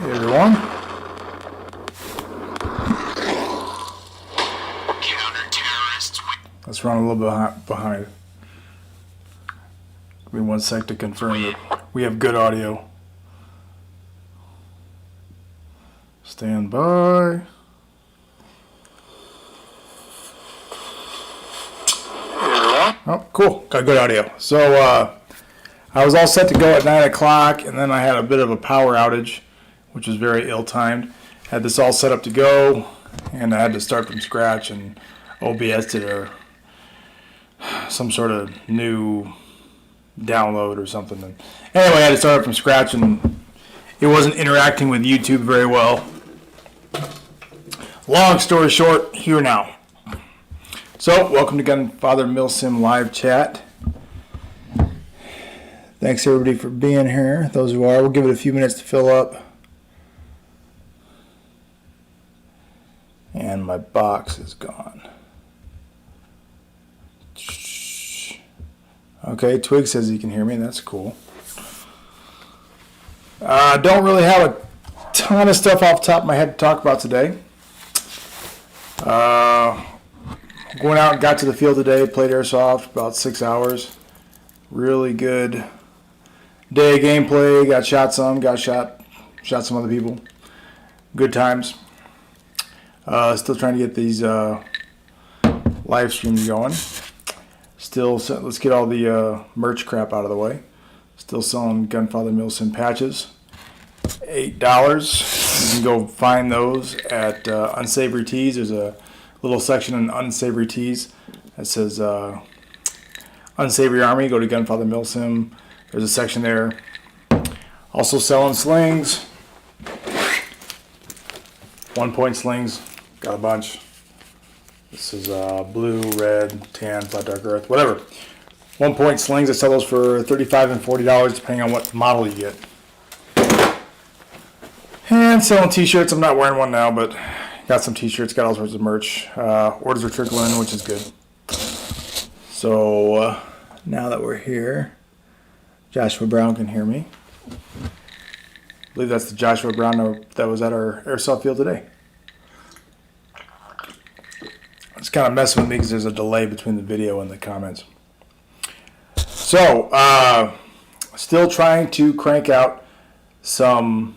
Hey everyone. Let's run a little bit behind. Give me 1 sec to confirm that we have good audio. Stand by. Oh, cool. Got good audio. So I was all set to go at 9 o'clock, and then I had a bit of a power outage, which was very ill-timed. Had this all set up to go, and I had to start from scratch, and OBS did some sort of new download or something. And anyway, I had to start it from scratch, and it wasn't interacting with YouTube very well. Long story short, here now. So, welcome to Gunfather Milsim live chat. Thanks everybody for being here. Those who are, we'll give it a few minutes to fill up. And my box is gone. Okay, Twig says he can hear me. That's cool. Don't really have a ton of stuff off the top of my head to talk about today. Going out and got to the field today, played Airsoft about 6 hours. Really good day of gameplay. Got shot some some other people. Good times. Still trying to get these live streams going. Still, let's get all the merch crap out of the way. Still selling Gunfather Milsim patches. $8. You can go find those at Unsavory Tees. There's a little section in Unsavory Tees that says Unsavory Army. Go to Gunfather Milsim. There's a section there. Also selling slings. 1-point slings. Got a bunch. This is blue, red, tan, flat dark earth, whatever. 1-point slings. I sell those for $35 and $40 depending on what model you get. And selling t-shirts. I'm not wearing one now, but got some t-shirts. Got all sorts of merch. Orders are trickling, which is good. So now that we're here, Joshua Brown can hear me. I believe that's the Joshua Brown that was at our Airsoft field today. It's kind of messing with me because there's a delay between the video and the comments. So, still trying to crank out some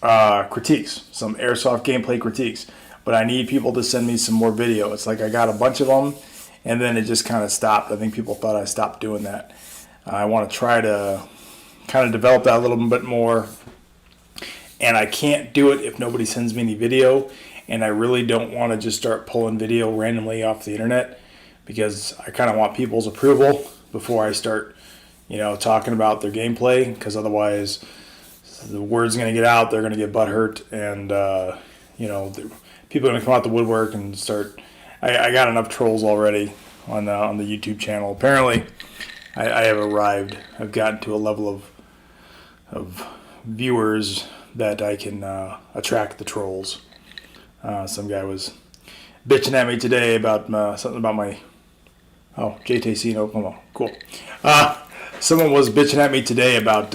critiques, some Airsoft gameplay critiques, but I need people to send me some more video. It's like I got a bunch of them, and then it just kind of stopped. I think people thought I stopped doing that. I want to try to kind of develop that a little bit more, and I can't do it if nobody sends me any video. And I really don't want to just start pulling video randomly off the internet because I kind of want people's approval before I start, talking about their gameplay, because otherwise the word's going to get out, they're going to get butthurt, and, people are going to come out the woodwork and start. I got enough trolls already on the YouTube channel. Apparently, I have arrived. I've gotten to a level of viewers that I can attract the trolls. Some guy was bitching at me today about something about my JTC in Oklahoma. Cool. Someone was bitching at me today about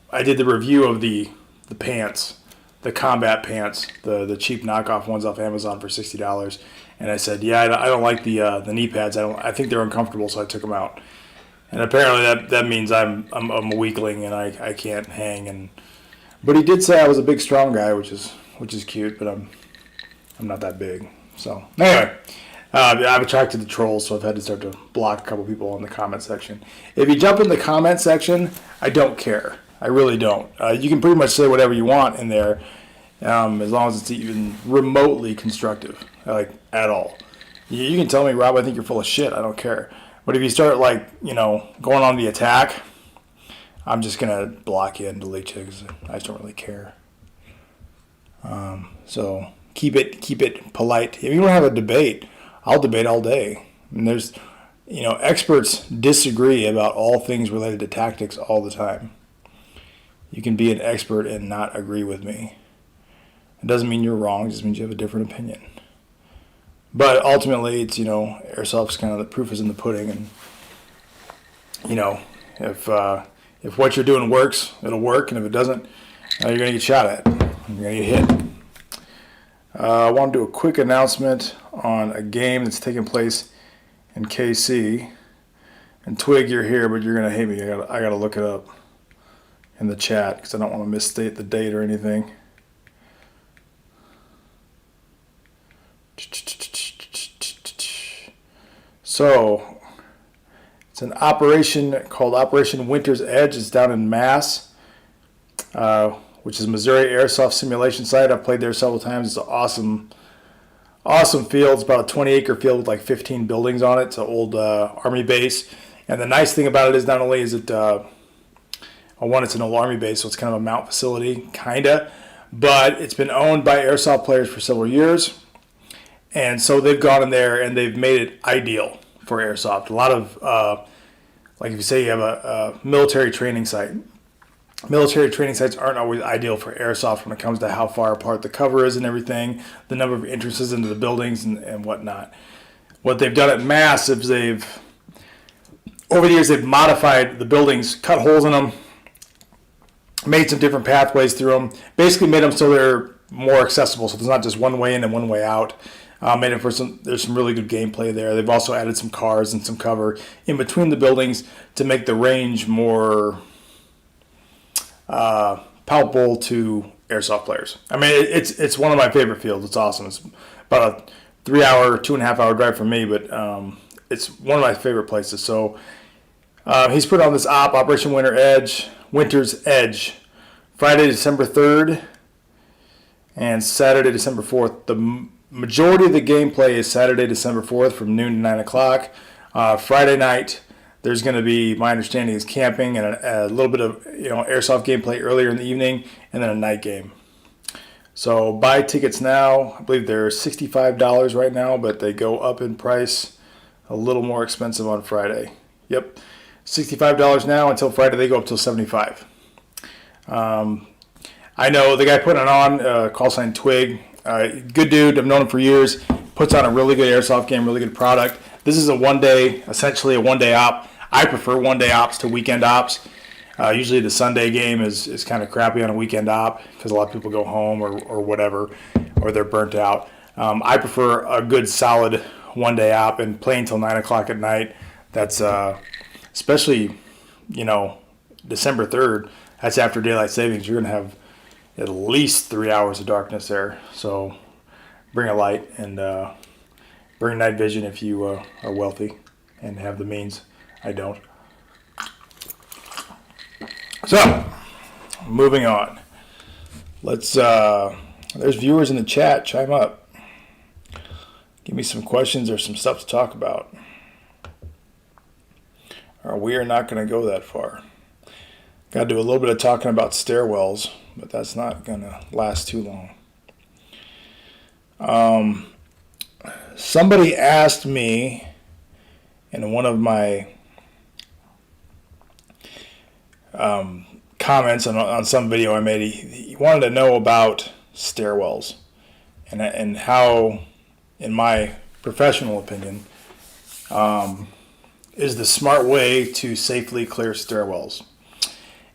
I did the review of the pants, the combat pants, the cheap knockoff ones off Amazon for $60, and I said, yeah, I don't like the knee pads. I think they're uncomfortable, so I took them out. And apparently that means I'm a weakling and I can't hang. But he did say I was a big strong guy, which is cute, but I'm not that big. So anyway, I've attracted the trolls, so I've had to start to block a couple people in the comment section. If you jump in the comment section, I don't care. I really don't. You can pretty much say whatever you want in there, as long as it's even remotely constructive, like at all. You can tell me, Rob, I think you're full of shit. I don't care. But if you start going on the attack, I'm just gonna block you and delete you because I just don't really care. So keep it polite. If you want to have a debate, I'll debate all day. And there's, experts disagree about all things related to tactics all the time. You can be an expert and not agree with me. It doesn't mean you're wrong. It just means you have a different opinion. But ultimately, it's, Airsoft's kind of the proof is in the pudding. And, if what you're doing works, it'll work. And if it doesn't, you're going to get shot at. You're going to get hit. I want to do a quick announcement on a game that's taking place in KC. And Twig, you're here, but you're going to hate me. I got to look it up in the chat because I don't want to misstate the date or anything. So, it's an operation called Operation Winter's Edge. It's down in Mass, which is Missouri Airsoft Simulation Site. I've played there several times. It's an awesome field. It's about a 20-acre field with like 15 buildings on it. It's an old Army base. And the nice thing about it is not only is it, one, it's an old Army base, so it's kind of a mount facility, kind of, but it's been owned by Airsoft players for several years. And so they've gone in there and they've made it ideal for Airsoft. A lot of, like if you say you have a military training site, military training sites aren't always ideal for Airsoft when it comes to how far apart the cover is and everything, the number of entrances into the buildings and whatnot. What they've done at Mass is over the years, they've modified the buildings, cut holes in them, made some different pathways through them, basically made them so they're more accessible, so there's not just one way in and one way out. Made it for there's some really good gameplay there. They've also added some cars and some cover in between the buildings to make the range more palpable to Airsoft players. I mean, it's one of my favorite fields. It's awesome. It's about a 3-hour, 2.5-hour drive for me, but it's one of my favorite places. So he's put on this Operation Winter's Edge, Friday, December 3rd, and Saturday, December 4th. The majority of the gameplay is Saturday, December 4th from noon to 9 o'clock. Friday night, there's going to be, my understanding is camping and a little bit of Airsoft gameplay earlier in the evening, and then a night game. So buy tickets now. I believe they're $65 right now, but they go up in price, a little more expensive on Friday. Yep, $65 now until Friday. They go up till $75. I know the guy putting it on, call sign Twig, good dude. I've known him for years. Puts on a really good Airsoft game, really good product. This is essentially a one-day op. I prefer one-day ops to weekend ops. Usually the Sunday game is kind of crappy on a weekend op because a lot of people go home or whatever, or they're burnt out. I prefer a good solid one-day op and play until 9 o'clock at night. That's especially, December 3rd. That's after daylight savings. You're going to have at least 3 hours of darkness there. So bring a light and bring night vision if you are wealthy and have the means. I don't. So, moving on. Let's, there's viewers in the chat. Chime up. Give me some questions or some stuff to talk about. Or we are not going to go that far. Got to do a little bit of talking about stairwells, but that's not going to last too long. Somebody asked me in one of my comments on some video I made, he wanted to know about stairwells and how, in my professional opinion, is the smart way to safely clear stairwells.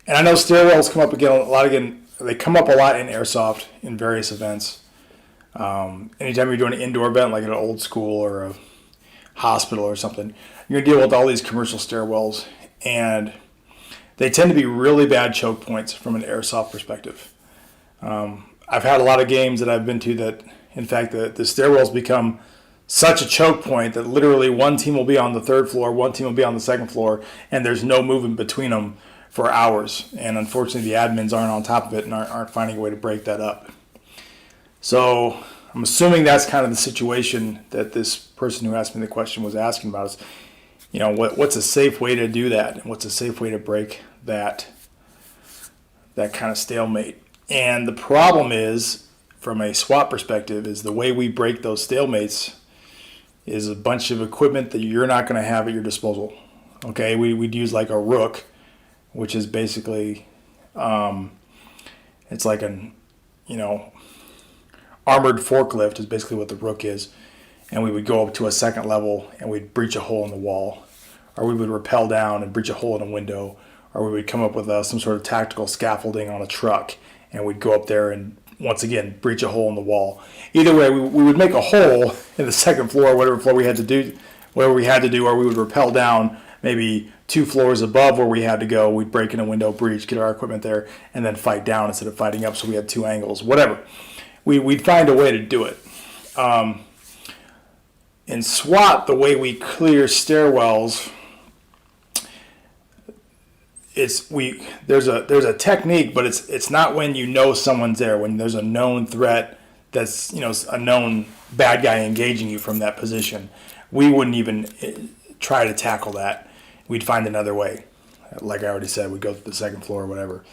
And I know stairwells come up they come up a lot in Airsoft in various events. Anytime you're doing an indoor event like at an old school or a hospital or something, you're going to deal with all these commercial stairwells, and they tend to be really bad choke points from an Airsoft perspective. I've had a lot of games that I've been to that, in fact, the stairwells become such a choke point that literally one team will be on the third floor, one team will be on the second floor, and there's no movement between them for hours. And unfortunately, the admins aren't on top of it and aren't finding a way to break that up. So I'm assuming that's kind of the situation that this person who asked me the question was asking about is, what's a safe way to do that? And what's a safe way to break that kind of stalemate? And the problem is, from a SWAT perspective, is the way we break those stalemates is a bunch of equipment that you're not going to have at your disposal. Okay, we'd use like a rook, which is basically, it's like an, armored forklift is basically what the rook is. And we would go up to a second level and we'd breach a hole in the wall. Or we would rappel down and breach a hole in a window. Or we would come up with some sort of tactical scaffolding on a truck and we'd go up there and once again breach a hole in the wall. Either way, we would make a hole in the second floor, whatever floor we had to do, or we would rappel down maybe 2 floors above where we had to go. We'd break in a window, breach, get our equipment there, and then fight down instead of fighting up, so we had 2 angles, whatever. We'd find a way to do it. In SWAT, the way we clear stairwells, there's a technique, but it's not when you know someone's there, when there's a known threat that's, you know, a known bad guy engaging you from that position. We wouldn't even try to tackle that. We'd find another way. Like I already said, we'd go to the second floor or whatever.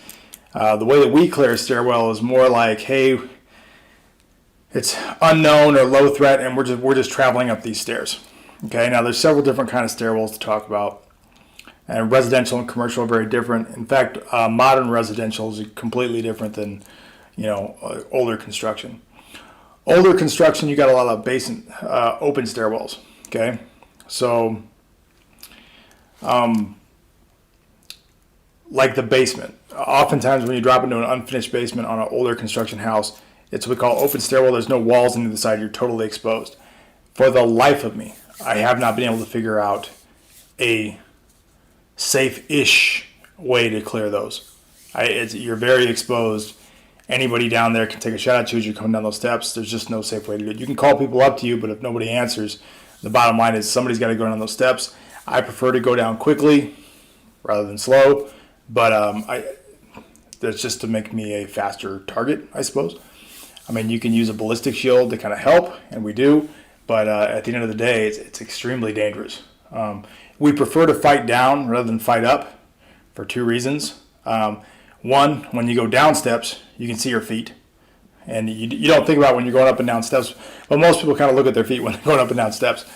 The way that we clear a stairwell is more like, hey, it's unknown or low threat, and we're just traveling up these stairs. Okay, now there's several different kind of stairwells to talk about, and residential and commercial are very different. In fact, modern residential is completely different than, you know, older construction. Older construction, you got a lot of open stairwells. Okay, so like the basement. Oftentimes, when you drop into an unfinished basement on an older construction house, it's what we call open stairwell. There's no walls on either side. You're totally exposed. For the life of me, I have not been able to figure out a safe-ish way to clear those. You're very exposed. Anybody down there can take a shot at you as you're coming down those steps. There's just no safe way to do it. You can call people up to you, but if nobody answers, the bottom line is somebody's got to go down those steps. I prefer to go down quickly rather than slow, but that's just to make me a faster target, I suppose. I mean, you can use a ballistic shield to kind of help, and we do, but at the end of the day, it's extremely dangerous. We prefer to fight down rather than fight up for 2 reasons. One, when you go down steps, you can see your feet, and you don't think about when you're going up and down steps, but most people kind of look at their feet when they're going up and down steps.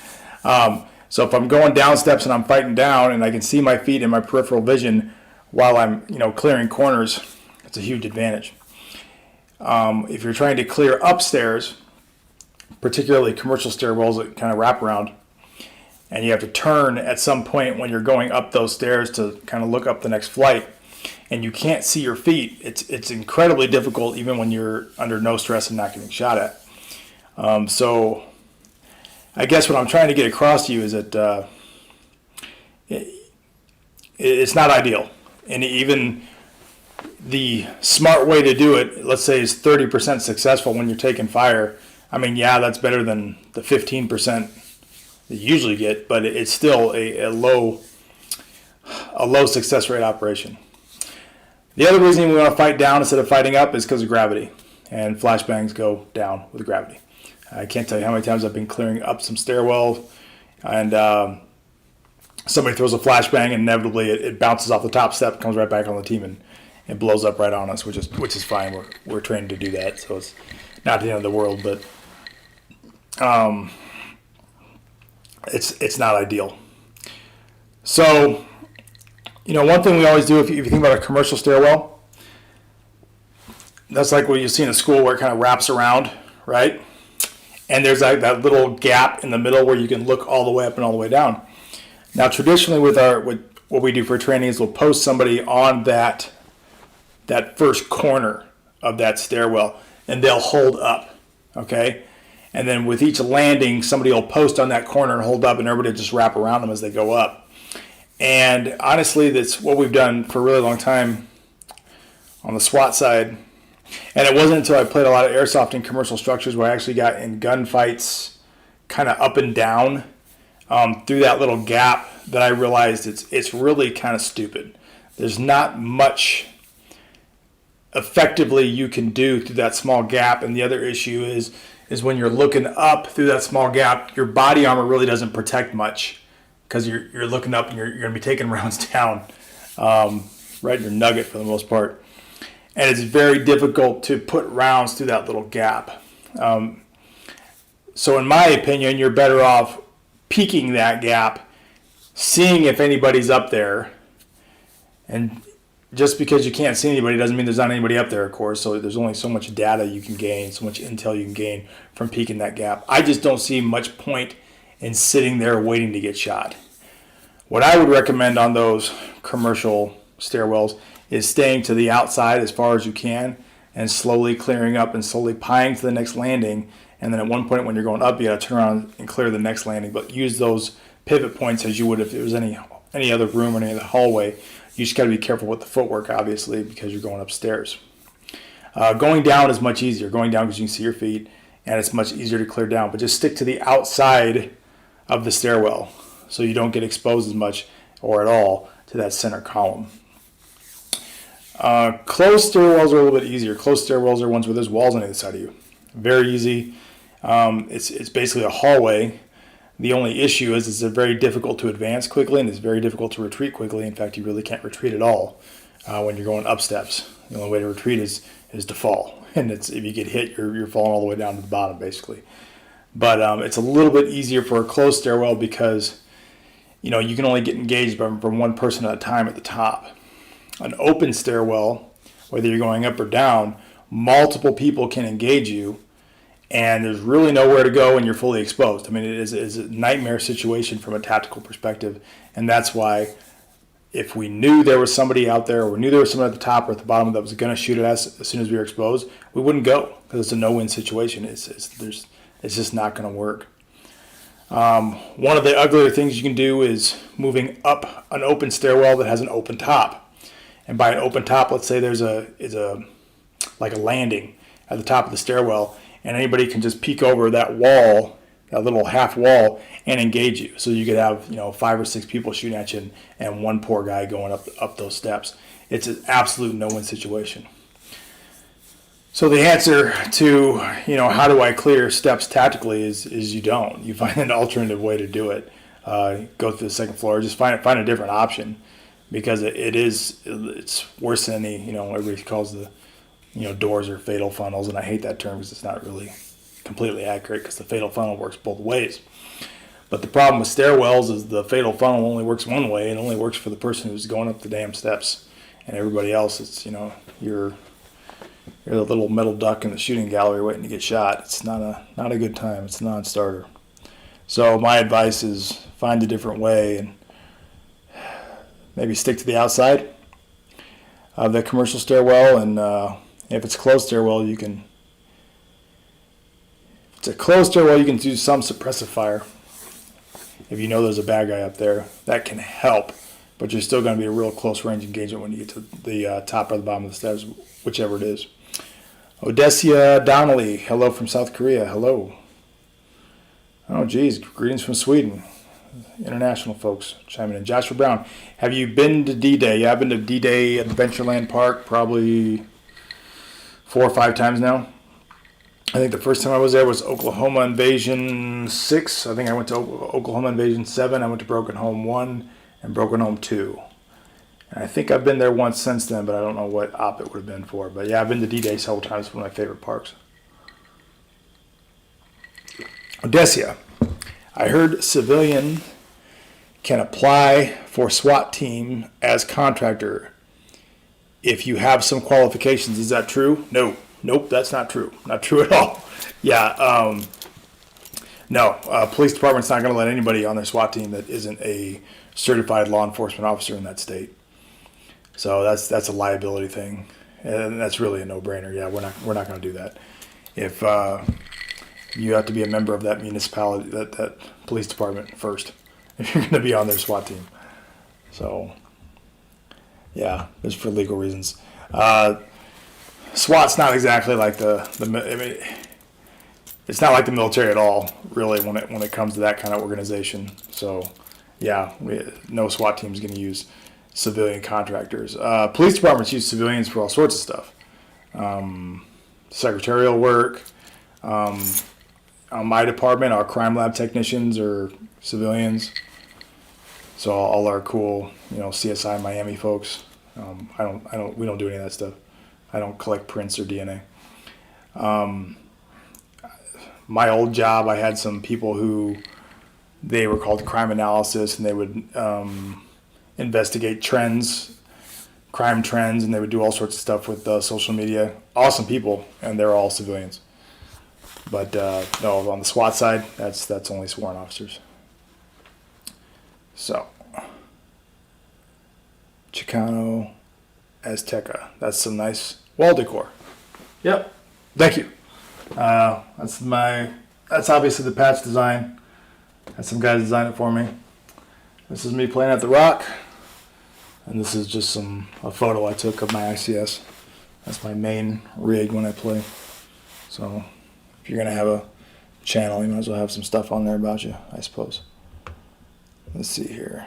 So if I'm going down steps and I'm fighting down and I can see my feet in my peripheral vision while I'm, you know, clearing corners, it's a huge advantage. If you're trying to clear upstairs, particularly commercial stairwells that kind of wrap around, and you have to turn at some point when you're going up those stairs to kind of look up the next flight, and you can't see your feet, it's incredibly difficult even when you're under no stress and not getting shot at. So I guess what I'm trying to get across to you is that it's not ideal. And even the smart way to do it, let's say, is 30% successful when you're taking fire. I mean, yeah, that's better than the 15% that you usually get, but it's still a low success rate operation. The other reason we want to fight down instead of fighting up is because of gravity, and flashbangs go down with gravity. I can't tell you how many times I've been clearing up some stairwell, and somebody throws a flashbang, and inevitably it bounces off the top step, comes right back on the team, and it blows up right on us, which is fine. We're trained to do that, so it's not the end of the world, but it's not ideal. So, you know, one thing we always do if you think about a commercial stairwell, that's like what you see in a school where it kind of wraps around, right? And there's like that little gap in the middle where you can look all the way up and all the way down. Now, traditionally with what we do for training is we'll post somebody on that first corner of that stairwell, and they'll hold up, okay? And then with each landing, somebody will post on that corner and hold up, and everybody will just wrap around them as they go up. And honestly, that's what we've done for a really long time on the SWAT side. And it wasn't until I played a lot of Airsoft in commercial structures where I actually got in gunfights kind of up and down through that little gap that I realized it's really kind of stupid. There's not much effectively you can do through that small gap. And the other issue is when you're looking up through that small gap, your body armor really doesn't protect much because you're looking up and you're going to be taking rounds down right in your nugget for the most part. And it's very difficult to put rounds through that little gap. So in my opinion, you're better off peeking that gap, seeing if anybody's up there. And just because you can't see anybody doesn't mean there's not anybody up there, of course. So there's only so much data you can gain, so much intel you can gain from peeking that gap. I just don't see much point in sitting there waiting to get shot. What I would recommend on those commercial stairwells is staying to the outside as far as you can, and slowly clearing up and slowly pieing to the next landing. And then at one point when you're going up, you got to turn around and clear the next landing. But use those pivot points as you would if there was any other room or any other hallway. You just got to be careful with the footwork, obviously, because you're going upstairs. Going down is much easier. Going down because you can see your feet, and it's much easier to clear down. But just stick to the outside of the stairwell so you don't get exposed as much or at all to that center column. Closed stairwells are a little bit easier. Closed stairwells are ones where there's walls on either side of you. Very easy. It's basically a hallway. The only issue is it's very difficult to advance quickly, and it's very difficult to retreat quickly. In fact, you really can't retreat at all when you're going up steps. The only way to retreat is to fall, and if you get hit, you're falling all the way down to the bottom, basically. But it's a little bit easier for a closed stairwell because you can only get engaged from one person at a time at the top. An open stairwell, whether you're going up or down, multiple people can engage you, and there's really nowhere to go when you're fully exposed. I mean, it is a nightmare situation from a tactical perspective, and that's why if we knew there was somebody out there, or we knew there was someone at the top or at the bottom that was going to shoot at us as soon as we were exposed, we wouldn't go because it's a no-win situation. It's just not going to work. One of the uglier things you can do is moving up an open stairwell that has an open top. And by an open top, let's say there's like a landing at the top of the stairwell, and anybody can just peek over that wall, that little half wall, and engage you. So you could have 5 or 6 people shooting at you, and one poor guy going up those steps. It's an absolute no-win situation. So the answer to how do I clear steps tactically is you don't. You find an alternative way to do it. Go to the second floor, just find a different option. Because it's worse than any, everybody calls the, doors are fatal funnels, and I hate that term because it's not really completely accurate because the fatal funnel works both ways. But the problem with stairwells is the fatal funnel only works one way, and only works for the person who's going up the damn steps, and everybody else, it's you're the little metal duck in the shooting gallery waiting to get shot. It's not a good time. It's a non-starter. So my advice is find a different way and maybe stick to the outside of the commercial stairwell, and if it's a closed stairwell, you can do some suppressive fire. If you know there's a bad guy up there, that can help, but you're still going to be a real close range engagement when you get to the top or the bottom of the stairs, whichever it is. Odessia Donnelly, hello from South Korea. Hello. Oh, geez, greetings from Sweden. International folks chiming in. Joshua Brown, have you been to D-Day? Yeah, I've been to D-Day at Adventureland Park probably 4 or 5 times now. I think the first time I was there was Oklahoma Invasion 6. I think I went to Oklahoma Invasion 7. I went to Broken Home 1 and Broken Home 2. And I think I've been there once since then, but I don't know what op it would have been for. But yeah, I've been to D-Day several times. It's one of my favorite parks. Odessia, I heard civilian can apply for SWAT team as contractor if you have some qualifications. Is that true? No. Nope, that's not true. Not true at all. Yeah, no. Police department's not going to let anybody on their SWAT team that isn't a certified law enforcement officer in that state. So that's a liability thing, and that's really a no-brainer. Yeah, we're not going to do that. If you have to be a member of that municipality, that police department first, if you're going to be on their SWAT team. So, yeah, just for legal reasons. SWAT's not exactly like it's not like the military at all, really, when it comes to that kind of organization. So, yeah, no SWAT team's going to use civilian contractors. Police departments use civilians for all sorts of stuff. Secretarial work. On my department, our crime lab technicians are civilians. So all our cool, CSI Miami folks. We don't do any of that stuff. I don't collect prints or DNA. My old job, I had some people who they were called crime analysis, and they would investigate trends, crime trends, and they would do all sorts of stuff with social media. Awesome people, and they're all civilians. But no, on the SWAT side, that's only sworn officers. So, Chicano Azteca. That's some nice wall decor. Yep. Thank you. That's obviously the patch design. Had some guys design it for me. This is me playing at the Rock. And this is just a photo I took of my ICS. That's my main rig when I play. So if you're going to have a channel, you might as well have some stuff on there about you, I suppose. Let's see here.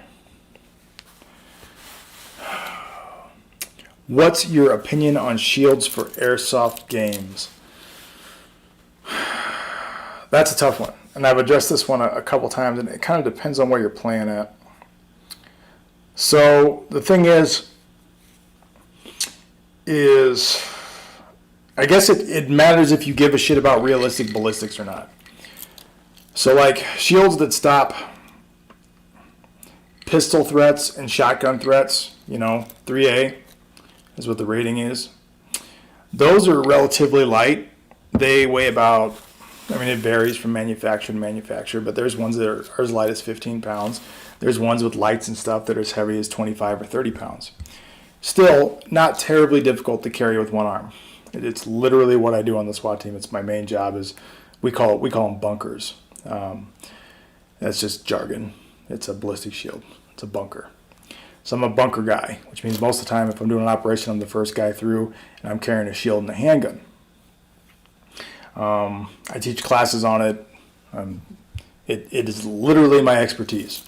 What's your opinion on shields for airsoft games? That's a tough one. And I've addressed this one a couple times, and it kind of depends on where you're playing at. So the thing is I guess it matters if you give a shit about realistic ballistics or not. So like shields that stop pistol threats and shotgun threats, 3A is what the rating is. Those are relatively light. They weigh about, it varies from manufacturer to manufacturer, but there's ones that are as light as 15 pounds. There's ones with lights and stuff that are as heavy as 25 or 30 pounds. Still, not terribly difficult to carry with one arm. It's literally what I do on the SWAT team. It's my main job. We call them bunkers. That's just jargon. It's a ballistic shield. It's a bunker. So I'm a bunker guy, which means most of the time if I'm doing an operation, I'm the first guy through, and I'm carrying a shield and a handgun. I teach classes on it. It is literally my expertise.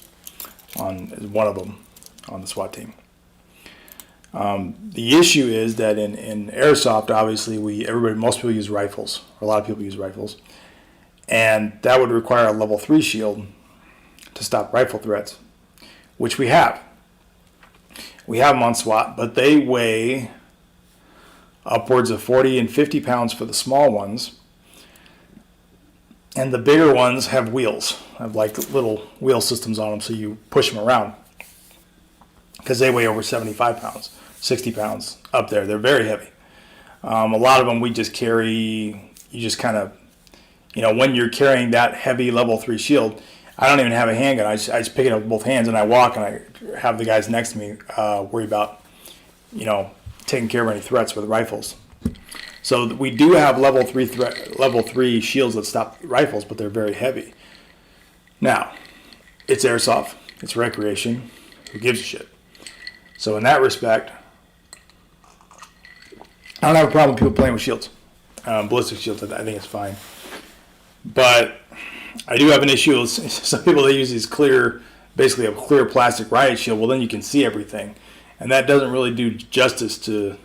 One of them on the SWAT team. The issue is that in airsoft, obviously, most people use rifles, or a lot of people use rifles, and that would require a level 3 shield to stop rifle threats, which we have. We have them on SWAT, but they weigh upwards of 40 and 50 pounds for the small ones. And the bigger ones have wheels, have like little wheel systems on them, so you push them around. Because they weigh over 75 pounds, 60 pounds up there. They're very heavy. A lot of them we just carry, you just kind of, when you're carrying that heavy level 3 shield, I don't even have a handgun. I just pick it up with both hands and I walk and I have the guys next to me worry about, taking care of any threats with rifles. So we do have level 3 shields that stop rifles, but they're very heavy. Now, it's airsoft. It's recreation. Who gives a shit? So in that respect, I don't have a problem with people playing with shields. Ballistic shields, I think it's fine. But I do have an issue with some people that use these basically a clear plastic riot shield. Well, then you can see everything. And that doesn't really do justice to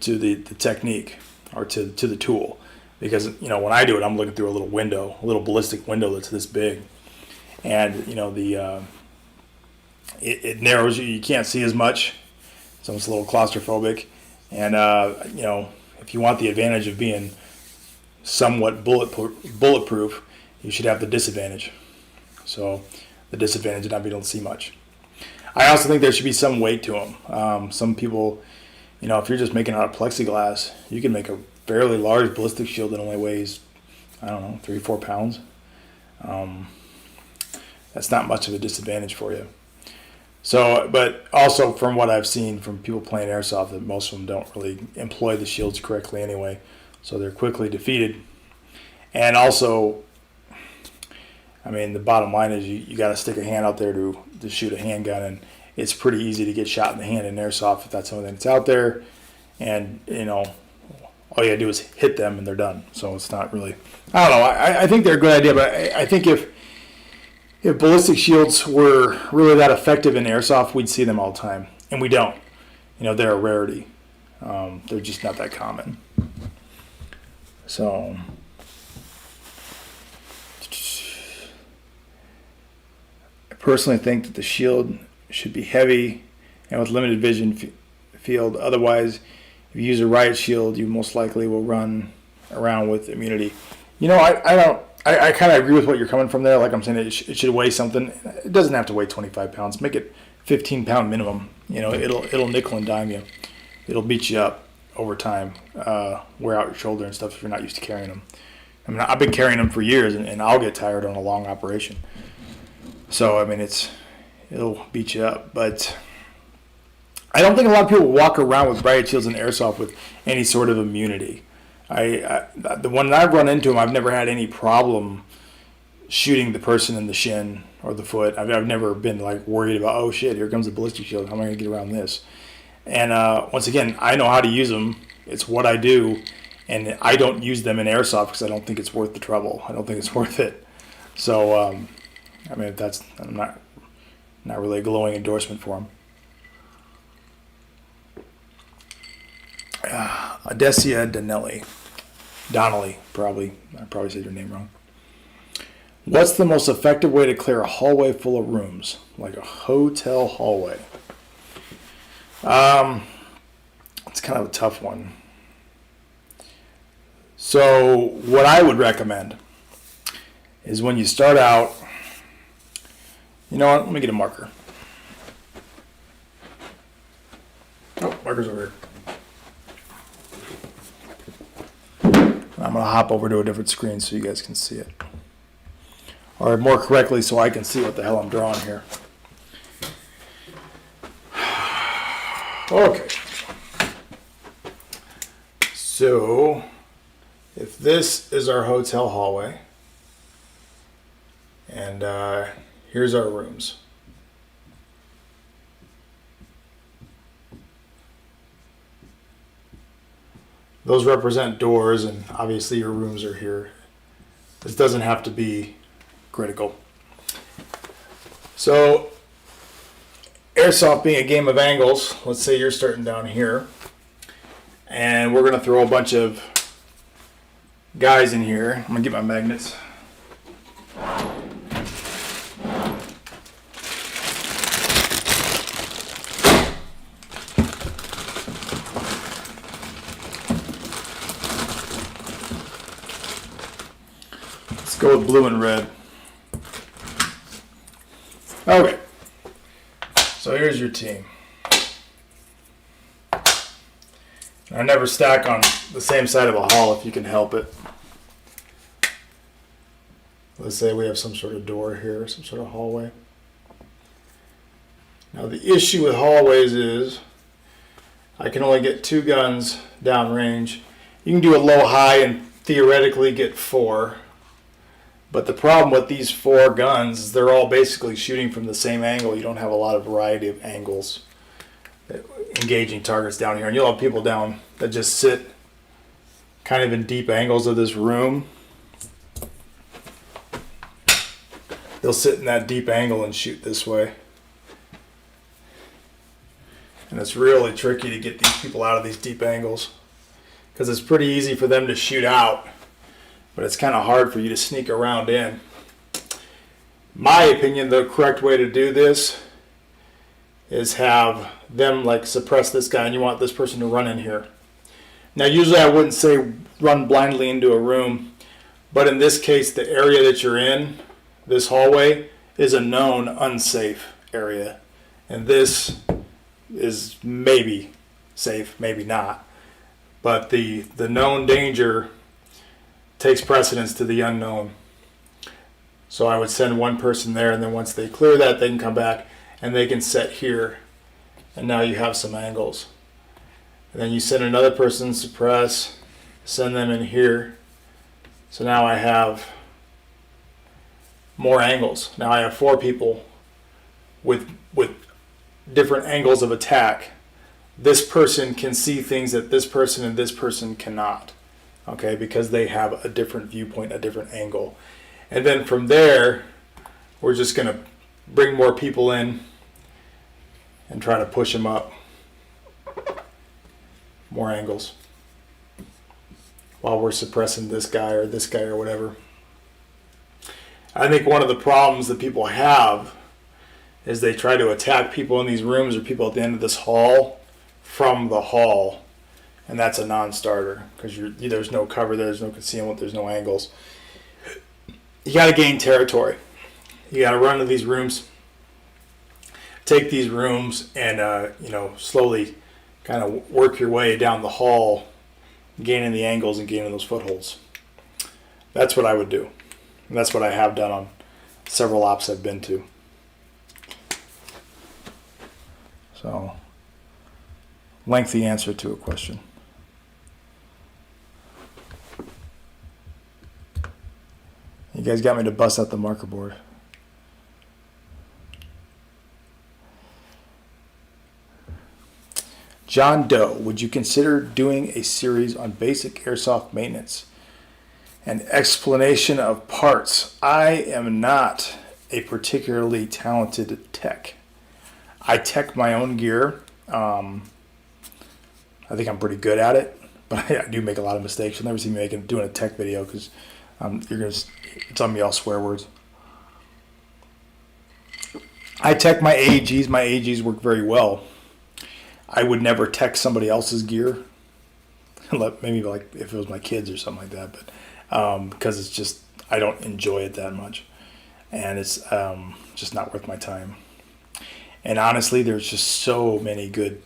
the technique or to the tool, because when I do it, I'm looking through a little ballistic window that's this big, and it narrows you can't see as much, so it's a little claustrophobic, and if you want the advantage of being somewhat bulletproof, you should have the disadvantage. So the disadvantage of not being able to see much. I also think there should be some weight to them. Some people, if you're just making out of plexiglass, you can make a fairly large ballistic shield that only weighs, 3-4 pounds. That's not much of a disadvantage for you. So, but also from what I've seen from people playing airsoft, that most of them don't really employ the shields correctly anyway, so they're quickly defeated. And also, the bottom line is you got to stick a hand out there to shoot a handgun, and it's pretty easy to get shot in the hand in airsoft if that's something that's out there, and all you gotta do is hit them and they're done. So it's not really, I don't know, I think they're a good idea, but I think if ballistic shields were really that effective in airsoft, we'd see them all the time, and we don't. They're a rarity. They're just not that common. So I personally think that the shield should be heavy and with limited vision field. Otherwise, if you use a riot shield, you most likely will run around with immunity. I kind of agree with what you're coming from there. Like I'm saying, it should weigh something. It doesn't have to weigh 25 pounds. Make it 15 pound minimum. It'll nickel and dime you. It'll beat you up over time. Wear out your shoulder and stuff if you're not used to carrying them. I've been carrying them for years, and I'll get tired on a long operation. So it'll beat you up. But I don't think a lot of people walk around with Riot Shields and Airsoft with any sort of immunity. The one that I've run into them, I've never had any problem shooting the person in the shin or the foot. I've never been like worried about, oh shit, here comes the ballistic shield. How am I going to get around this? And once again, I know how to use them. It's what I do, and I don't use them in Airsoft because I don't think it's worth the trouble. I don't think it's worth it. So, I mean, I'm not really a glowing endorsement for them. Adesia Donnelly, I probably said your name wrong. What's the most effective way to clear a hallway full of rooms, like a hotel hallway? It's kind of a tough one. So what I would recommend is when you start out, you know what, let me get a marker. Oh, marker's over here. I'm going to hop over to a different screen so you guys can see it. Or more correctly, so I can see what the hell I'm drawing here. Okay. So, if this is our hotel hallway, and here's our rooms. Those represent doors, and obviously your rooms are here. This doesn't have to be critical. So, Airsoft being a game of angles, let's say you're starting down here, and we're going to throw a bunch of guys in here. I'm going to get my magnets. Go with blue and red. Okay. So here's your team. I never stack on the same side of a hall if you can help it. Let's say we have some sort of door here, some sort of hallway. Now the issue with hallways is I can only get 2 guns downrange. You can do a low-high and theoretically get 4. But the problem with these 4 guns is they're all basically shooting from the same angle. You don't have a lot of variety of angles engaging targets down here. And you'll have people down that just sit kind of in deep angles of this room. They'll sit in that deep angle and shoot this way. And it's really tricky to get these people out of these deep angles because it's pretty easy for them to shoot out. But it's kind of hard for you to sneak around in. My opinion, the correct way to do this is have them like suppress this guy, and you want this person to run in here. Now usually I wouldn't say run blindly into a room, but in this case the area that you're in, this hallway, is a known unsafe area. And this is maybe safe, maybe not. But the known danger takes precedence to the unknown. So I would send one person there, and then once they clear that, they can come back and they can set here, and now you have some angles. And then you send another person, suppress, send them in here. So now I have more angles. Now I have 4 people with different angles of attack. This person can see things that this person and this person cannot. Okay, because they have a different viewpoint, a different angle. And then from there, we're just going to bring more people in and try to push them up. More angles. While we're suppressing this guy or whatever. I think one of the problems that people have is they try to attack people in these rooms or people at the end of this hall from the hall. And that's a non-starter because there's no cover, there's no concealment, there's no angles. You got to gain territory. You got to run to these rooms, take these rooms, and slowly kind of work your way down the hall, gaining the angles and gaining those footholds. That's what I would do. And that's what I have done on several ops I've been to. So lengthy answer to a question. You guys got me to bust out the marker board. John Doe, would you consider doing a series on basic airsoft maintenance and explanation of parts? I am not a particularly talented tech. I tech my own gear. I think I'm pretty good at it, but I do make a lot of mistakes. You'll never see me doing a tech video because it's on me all swear words. I tech my AEGs. My AEGs work very well. I would never tech somebody else's gear. Maybe like if it was my kids or something like that, but because it's just, I don't enjoy it that much, and it's just not worth my time. And honestly, there's just so many good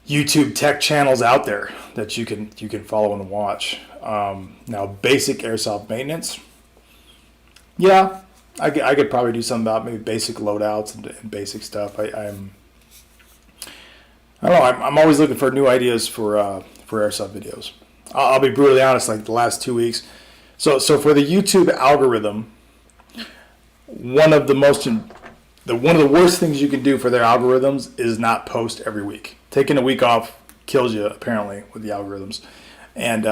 YouTube tech channels out there that you can follow and watch. Now, basic airsoft maintenance, yeah, I could probably do something about maybe basic loadouts and basic stuff. I don't know. I'm always looking for new ideas for airsoft videos. I'll be brutally honest. Like the last 2 weeks, so for the YouTube algorithm, one of the worst things you can do for their algorithms is not post every week. Taking a week off kills you, apparently, with the algorithms. And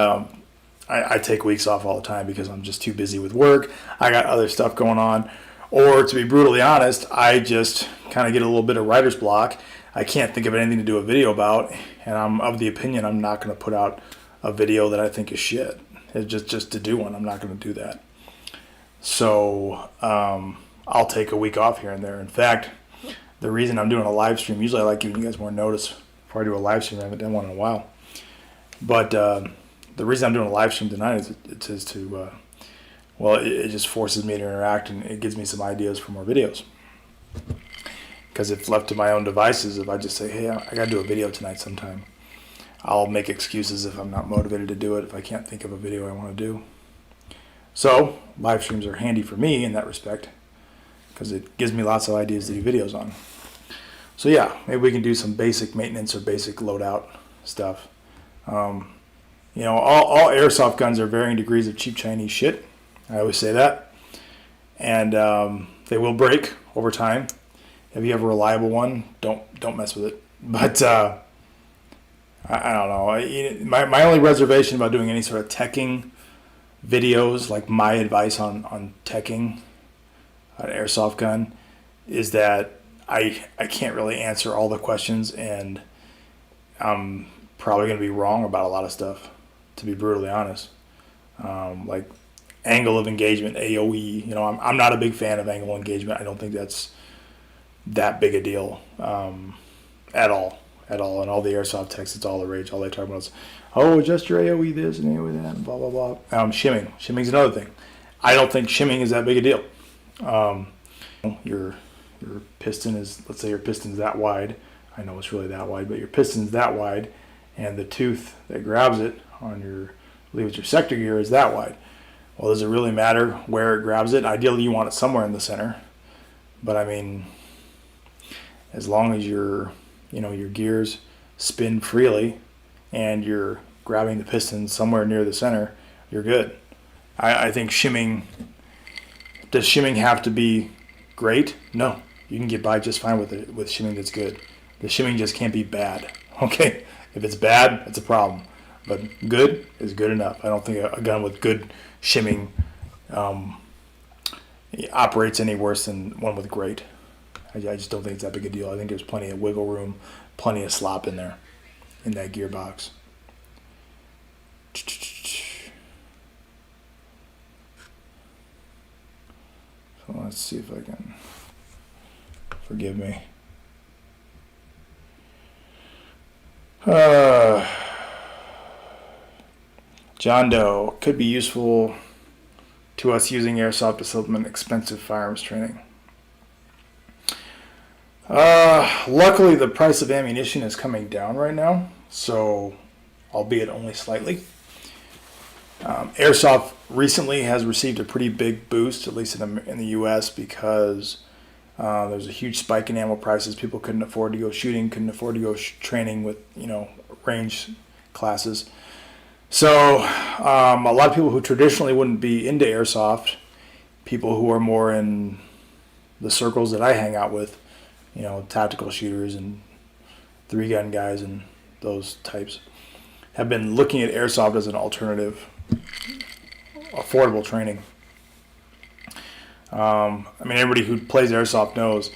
I take weeks off all the time because I'm just too busy with work. I got other stuff going on. Or to be brutally honest, I just kind of get a little bit of writer's block. I can't think of anything to do a video about. And I'm of the opinion I'm not going to put out a video that I think is shit. It's just to do one. I'm not going to do that. So I'll take a week off here and there. In fact, the reason I'm doing a live stream, usually I like giving you guys more notice before I do a live stream. I haven't done one in a while. But the reason I'm doing a live stream tonight is it just forces me to interact, and it gives me some ideas for more videos. Because if left to my own devices, if I just say, hey, I got to do a video tonight sometime, I'll make excuses if I'm not motivated to do it, if I can't think of a video I want to do. So live streams are handy for me in that respect, because it gives me lots of ideas to do videos on. So yeah, maybe we can do some basic maintenance or basic loadout stuff. All airsoft guns are varying degrees of cheap Chinese shit. I always say that. And they will break over time. If you have a reliable one, don't mess with it. But I don't know. My only reservation about doing any sort of teching videos, like my advice on teching an airsoft gun, is that I can't really answer all the questions, and I'm probably going to be wrong about a lot of stuff, to be brutally honest. Like angle of engagement, AOE. I'm not a big fan of angle engagement. I don't think that's that big a deal at all. And all the airsoft techs, it's all the rage. All they talk about is, adjust your AOE this and AOE that, and blah, blah, blah. Shimming. Shimming's another thing. I don't think shimming is that big a deal. Your piston is, let's say your piston's that wide. I know it's really that wide, but your piston's that wide, and the tooth that grabs it on your, I believe it's your sector gear, is that wide. Well, does it really matter where it grabs it? Ideally, you want it somewhere in the center. But I mean, as long as your gears spin freely and you're grabbing the piston somewhere near the center, you're good. I think shimming, does shimming have to be great? No. You can get by just fine with it, with shimming that's good. The shimming just can't be bad. Okay? If it's bad, it's a problem. But good is good enough. I don't think a gun with good shimming operates any worse than one with great. I just don't think it's that big a deal. I think there's plenty of wiggle room, plenty of slop in there, in that gearbox. So let's see if I can, forgive me. John Doe, could be useful to us using airsoft to supplement expensive firearms training. Luckily, the price of ammunition is coming down right now, so albeit only slightly. Airsoft recently has received a pretty big boost, at least in the U.S., because There was a huge spike in ammo prices. People couldn't afford to go shooting, couldn't afford to go training with, range classes. So a lot of people who traditionally wouldn't be into airsoft, people who are more in the circles that I hang out with, tactical shooters and 3-gun guys and those types, have been looking at airsoft as an alternative, affordable training. Everybody who plays airsoft knows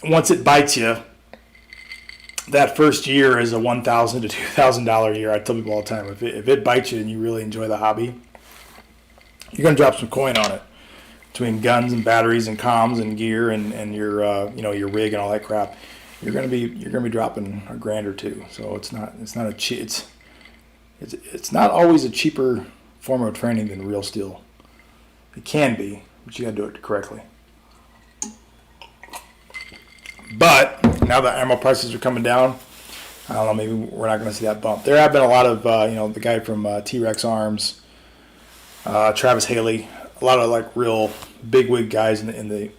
once it bites you, that first year is a $1,000 to $2,000 year. I tell people all the time, if it bites you and you really enjoy the hobby, you're going to drop some coin on it. Between guns and batteries and comms and gear and your your rig and all that crap, you're going to be dropping $1,000 or $2,000. So it's not always a cheaper form of training than real steel. It can be, but you got to do it correctly. But now that ammo prices are coming down, I don't know, maybe we're not going to see that bump. There have been a lot of, the guy from T-Rex Arms, Travis Haley, a lot of like real bigwig guys in the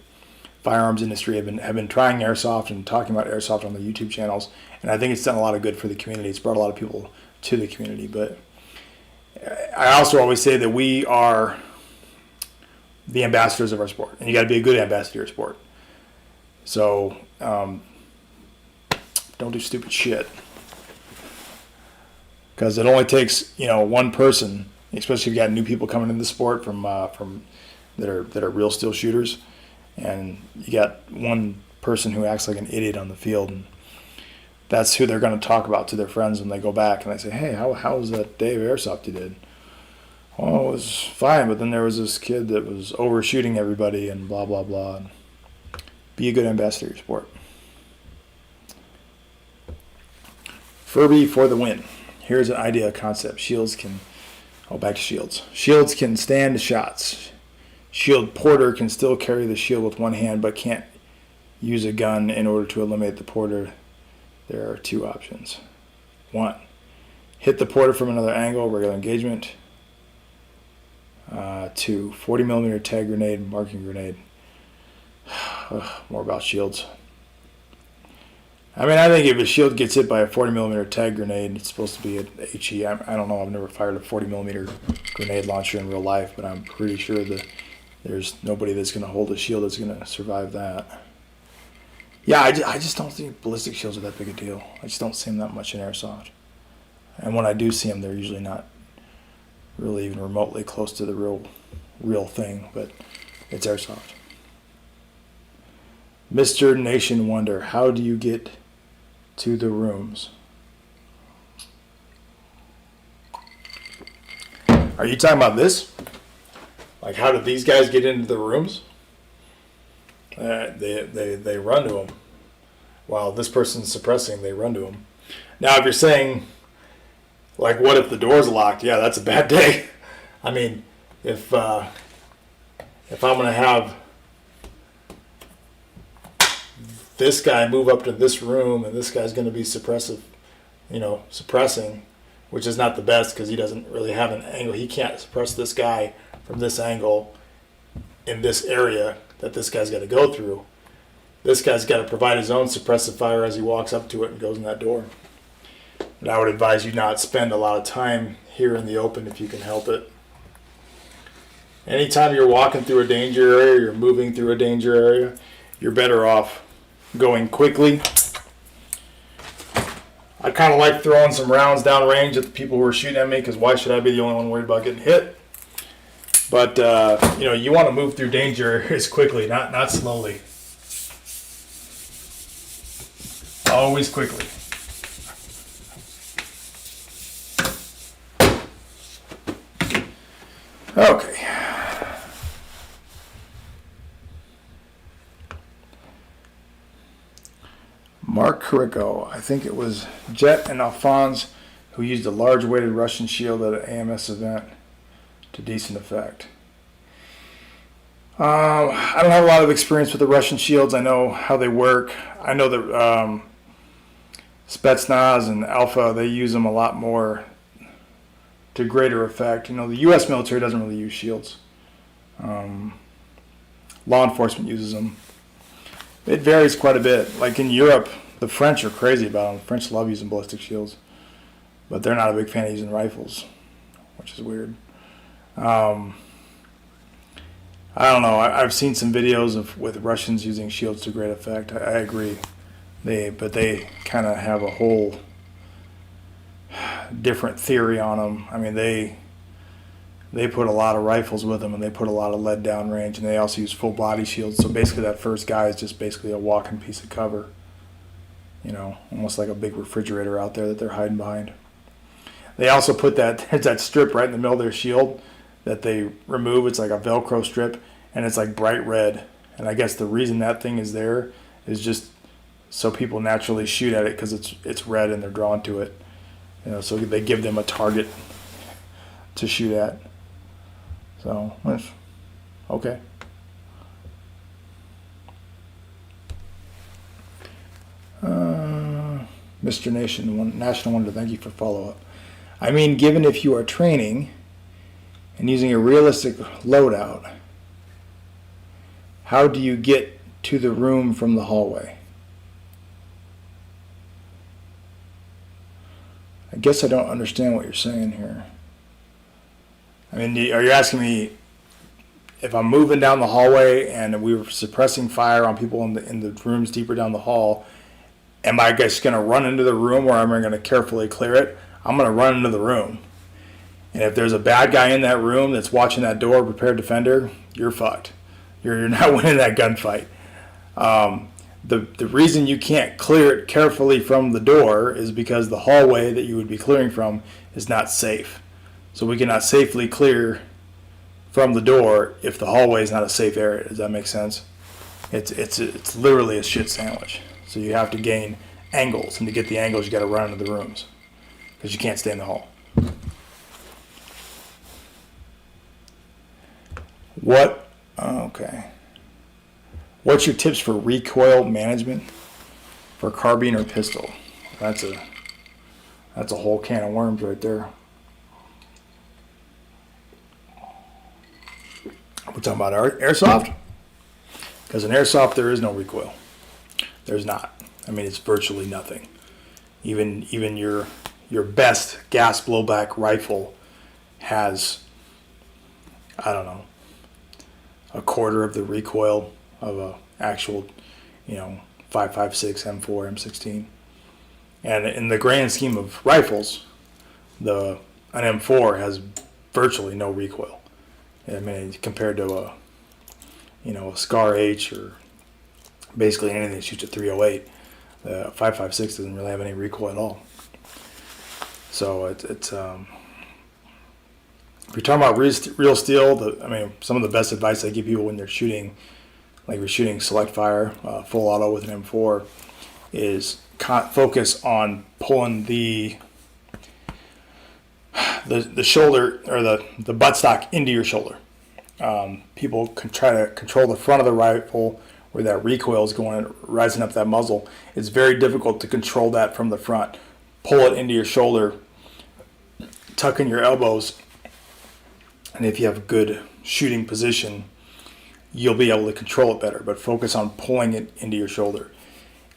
firearms industry have been trying airsoft and talking about airsoft on the YouTube channels, and I think it's done a lot of good for the community. It's brought a lot of people to the community. But I also always say that we are the ambassadors of our sport, and you got to be a good ambassador of your sport. So don't do stupid shit, because it only takes one person, especially if you got new people coming into the sport from that are real steel shooters, and you got one person who acts like an idiot on the field, and that's who they're going to talk about to their friends when they go back and they say, hey, how was that day of airsoft you did? Oh, it was fine, but then there was this kid that was overshooting everybody and blah blah blah. Be a good ambassador of your sport. Furby for the win. Here's an idea, concept. Back to shields. Shields can stand shots. Shield porter can still carry the shield with one hand, but can't use a gun in order to eliminate the porter. There are 2 options. 1, hit the porter from another angle, regular engagement. 2, 40mm tag grenade, marking grenade. More about shields. I think if a shield gets hit by a 40mm tag grenade, it's supposed to be an HE. I don't know. I've never fired a 40mm grenade launcher in real life, but I'm pretty sure that there's nobody that's going to hold a shield that's going to survive that. Yeah, I just don't think ballistic shields are that big a deal. I just don't see them that much in airsoft. And when I do see them, they're usually not really even remotely close to the real thing, but it's airsoft. Mr. Nation Wonder, how do you get to the rooms? Are you talking about this? Like, how did these guys get into the rooms? They run to them. While this person's suppressing, they run to them. Now, if you're saying, like, what if the door's locked? Yeah, that's a bad day. If I'm going to have this guy move up to this room and this guy's going to be suppressing, which is not the best because he doesn't really have an angle. He can't suppress this guy from this angle in this area that this guy's got to go through. This guy's got to provide his own suppressive fire as he walks up to it and goes in that door. And I would advise you not spend a lot of time here in the open if you can help it. Anytime you're walking through a danger area, you're moving through a danger area, you're better off going quickly. I kind of like throwing some rounds down range at the people who are shooting at me, because why should I be the only one worried about getting hit? But you want to move through danger areas quickly, not slowly. Always quickly. Okay. Mark Carrico, I think it was Jet and Alphonse, who used a large weighted Russian shield at an AMS event to decent effect. I don't have a lot of experience with the Russian shields. I know how they work. I know that Spetsnaz and Alpha, they use them a lot more to greater effect. The U.S. military doesn't really use shields. law enforcement uses them. It varies quite a bit. Like in Europe, the French are crazy about them. The French love using ballistic shields, but they're not a big fan of using rifles, which is weird. I don't know. I've seen some videos with Russians using shields to great effect. I agree. But they kind of have a whole different theory on them. I mean, they put a lot of rifles with them, and they put a lot of lead down range, and they also use full body shields. So basically, that first guy is just basically a walking piece of cover. You know, almost like a big refrigerator out there that they're hiding behind. They also put that strip right in the middle of their shield that they remove. It's like a Velcro strip, and it's like bright red. And I guess the reason that thing is there is just so people naturally shoot at it because it's red and they're drawn to it. You know, so they give them a target to shoot at. So, okay. Mr. National Wonder, thank you for follow-up. I mean, given if you are training and using a realistic loadout, how do you get to the room from the hallway? I guess I don't understand what you're saying here. I mean, are you asking me if I'm moving down the hallway and we were suppressing fire on people in the rooms deeper down the hall, am I just going to run into the room or am I going to carefully clear it? I'm going to run into the room. And if there's a bad guy in that room that's watching that door, prepared defender, you're fucked. You're not winning that gunfight. The reason you can't clear it carefully from the door is because the hallway that you would be clearing from is not safe. So we cannot safely clear from the door if the hallway is not a safe area. Does that make sense? It's literally a shit sandwich. So you have to gain angles, and to get the angles, you got to run into the rooms because you can't stay in the hall. Okay. What's your tips for recoil management for carbine or pistol? That's a whole can of worms right there. We're talking about airsoft? Because in airsoft there is no recoil. There's not. I mean, it's virtually nothing. Even your best gas blowback rifle has, I don't know, a quarter of the recoil of a actual, 5.56 M4 M16. And in the grand scheme of rifles, an M4 has virtually no recoil. I mean, compared to a Scar H or basically anything that shoots at 308, the 5.56 doesn't really have any recoil at all. So it's if you're talking about real steel, some of the best advice I give people when they're shooting, like we're shooting select fire, full auto with an M4, is focus on pulling the shoulder or the buttstock into your shoulder. People can try to control the front of the rifle where that recoil is going, rising up that muzzle. It's very difficult to control that from the front. Pull it into your shoulder, tuck in your elbows, and if you have a good shooting position, you'll be able to control it better. But focus on pulling it into your shoulder.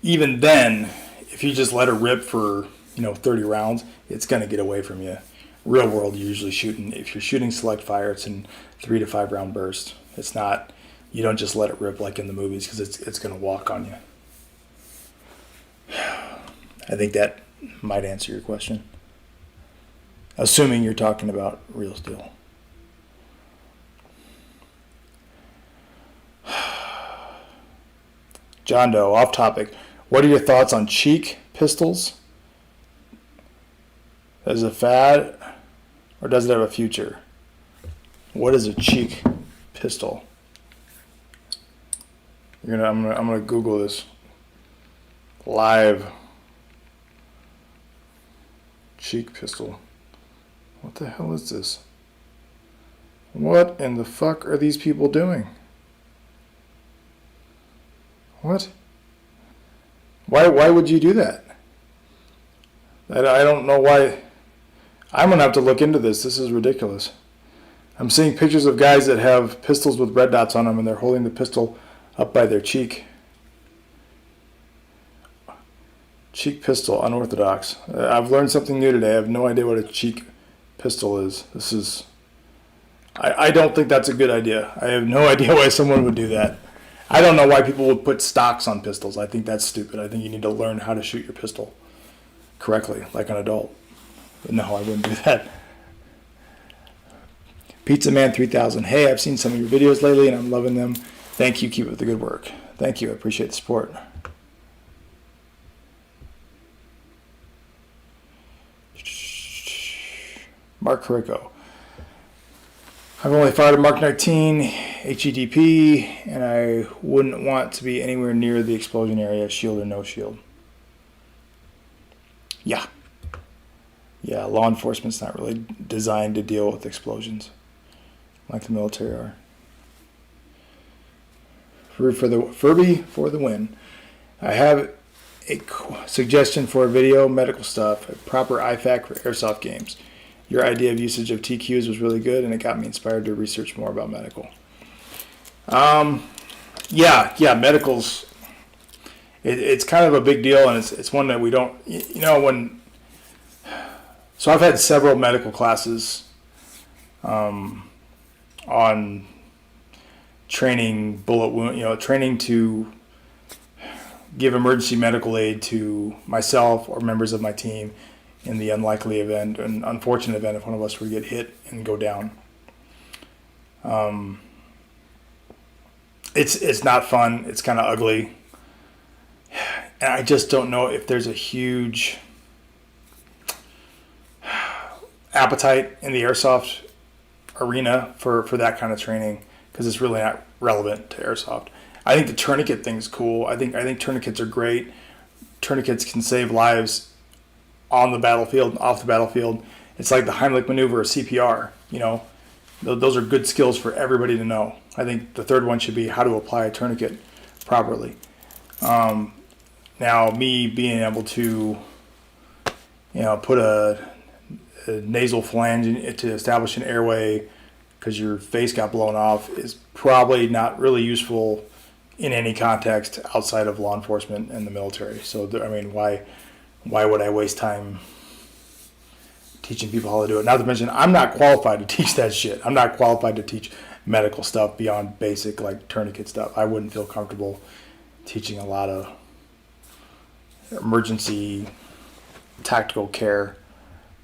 Even then, if you just let it rip for 30 rounds, it's going to get away from you. Real world, you're usually shooting. If you're shooting select fire, it's in 3 to 5 round bursts. It's not. You don't just let it rip like in the movies because it's going to walk on you. I think that might answer your question. Assuming you're talking about real steel. John Doe, off topic. What are your thoughts on cheek pistols? Is it a fad or does it have a future? What is a cheek pistol? I'm gonna Google this live. Cheek pistol. What the hell is this? What in the fuck are these people doing? What? Why would you do that? I don't know why. I'm gonna have to look into this. This is ridiculous. I'm seeing pictures of guys that have pistols with red dots on them, and they're holding the pistol up by their cheek. Cheek pistol, unorthodox. I've learned something new today. I have no idea what a cheek pistol is. This is... I don't think that's a good idea. I have no idea why someone would do that. I don't know why people would put stocks on pistols. I think that's stupid. I think you need to learn how to shoot your pistol correctly, like an adult. But no, I wouldn't do that. Pizza Man 3000. Hey, I've seen some of your videos lately and I'm loving them. Thank you. Keep up the good work. Thank you. I appreciate the support. Mark Carrico. I've only fired a Mark 19 HEDP, and I wouldn't want to be anywhere near the explosion area, shield or no shield. Yeah. Yeah, law enforcement's not really designed to deal with explosions like the military are. Furby for the win. I have a suggestion for a video, medical stuff, a proper IFAK for airsoft games. Your idea of usage of TQs was really good, and it got me inspired to research more about medical. Yeah, medicals. It's kind of a big deal, and it's one that we don't. So I've had several medical classes on training bullet wound. Training to give emergency medical aid to myself or members of my team in the unlikely event, an unfortunate event if one of us were to get hit and go down. It's not fun. It's kind of ugly. And I just don't know if there's a huge appetite in the airsoft arena for that kind of training, because it's really not relevant to airsoft. I think the tourniquet thing's cool. I think tourniquets are great. Tourniquets can save lives on the battlefield, off the battlefield. It's like the Heimlich maneuver or CPR. Those are good skills for everybody to know. I think the third one should be how to apply a tourniquet properly. Now, me being able to, put a nasal flange to establish an airway because your face got blown off is probably not really useful in any context outside of law enforcement and the military. So, why would I waste time teaching people how to do it? Not to mention, I'm not qualified to teach that shit. I'm not qualified to teach medical stuff beyond basic, like, tourniquet stuff. I wouldn't feel comfortable teaching a lot of emergency tactical care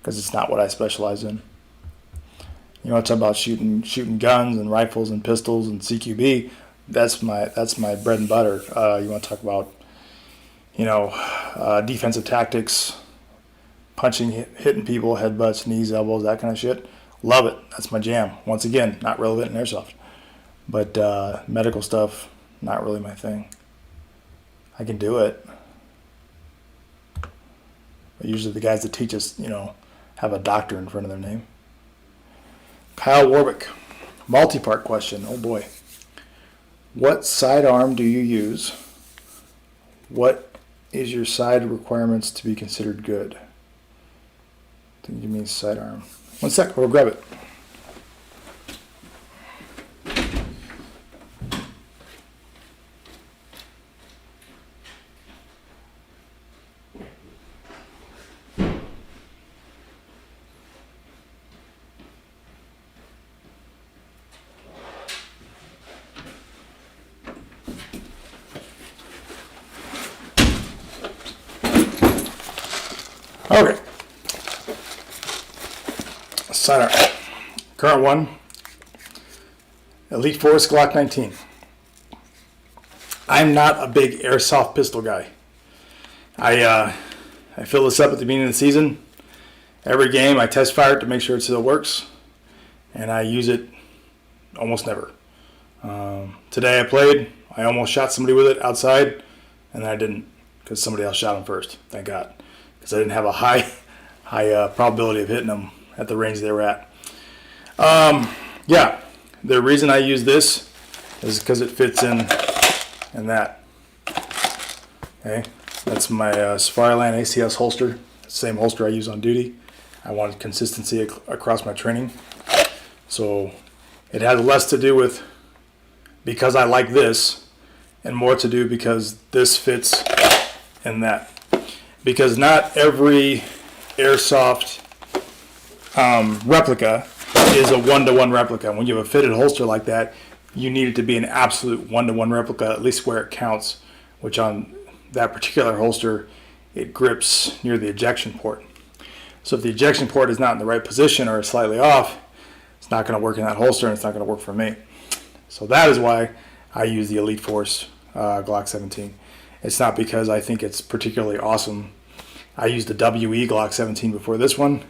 because it's not what I specialize in. You want to talk about shooting guns and rifles and pistols and CQB? That's my bread and butter. You want to talk about defensive tactics, punching, hitting people, headbutts, knees, elbows, that kind of shit. Love it. That's my jam. Once again, not relevant in airsoft. But medical stuff, not really my thing. I can do it. But usually the guys that teach us, have a doctor in front of their name. Kyle Warwick. Multi-part question. Oh boy. What sidearm do you use? What is your side requirements to be considered good? I think you mean sidearm. One sec, we'll grab it. Okay. Sidearm. Current one. Elite Force Glock 19. I'm not a big airsoft pistol guy. I fill this up at the beginning of the season. Every game I test fire it to make sure it still works, and I use it almost never. Today I played. I almost shot somebody with it outside, and then I didn't because somebody else shot him first. Thank God. Because I didn't have a high probability of hitting them at the range they were at. Yeah, the reason I use this is because it fits in that. Okay, that's my Safariland ACS holster. Same holster I use on duty. I wanted consistency across my training. So It has less to do with because I like this and more to do because this fits in that. Because not every Airsoft replica is a one-to-one replica. When you have a fitted holster like that, you need it to be an absolute one-to-one replica, at least where it counts, which on that particular holster, it grips near the ejection port. So if the ejection port is not in the right position or is slightly off, it's not going to work in that holster and it's not going to work for me. So that is why I use the Elite Force Glock 17. It's not because I think it's particularly awesome. I used the WE Glock 17 before this one.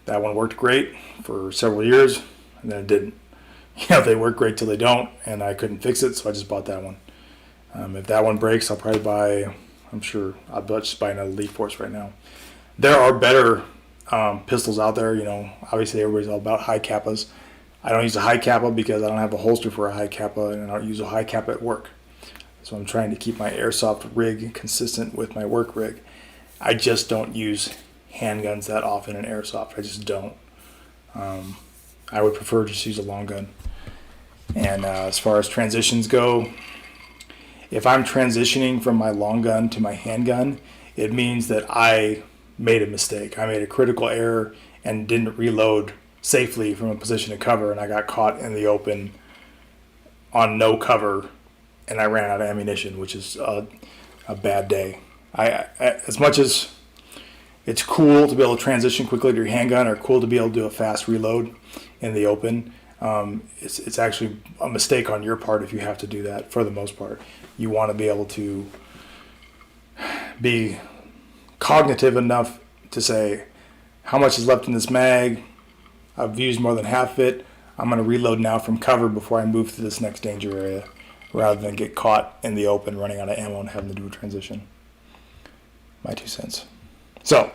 That one worked great for several years, and then it didn't. They work great till they don't, and I couldn't fix it, so I just bought that one. If that one breaks, I'll probably buy, I'm sure, I'll just buy another Elite Force right now. There are better pistols out there. Obviously everybody's all about high kappas. I don't use a high kappa because I don't have a holster for a high kappa, and I don't use a high kappa at work. So I'm trying to keep my Airsoft rig consistent with my work rig. I just don't use handguns that often in Airsoft. I just don't. I would prefer just use a long gun. And as far as transitions go, if I'm transitioning from my long gun to my handgun, it means that I made a mistake. I made a critical error and didn't reload safely from a position of cover, and I got caught in the open on no cover, and I ran out of ammunition, which is a bad day. As much as it's cool to be able to transition quickly to your handgun, or cool to be able to do a fast reload in the open, it's actually a mistake on your part if you have to do that. For the most part, you want to be able to be cognitive enough to say, how much is left in this mag? I've used more than half of it. I'm going to reload now from cover before I move to this next danger area, rather than get caught in the open running out of ammo and having to do a transition. My 2 cents. So,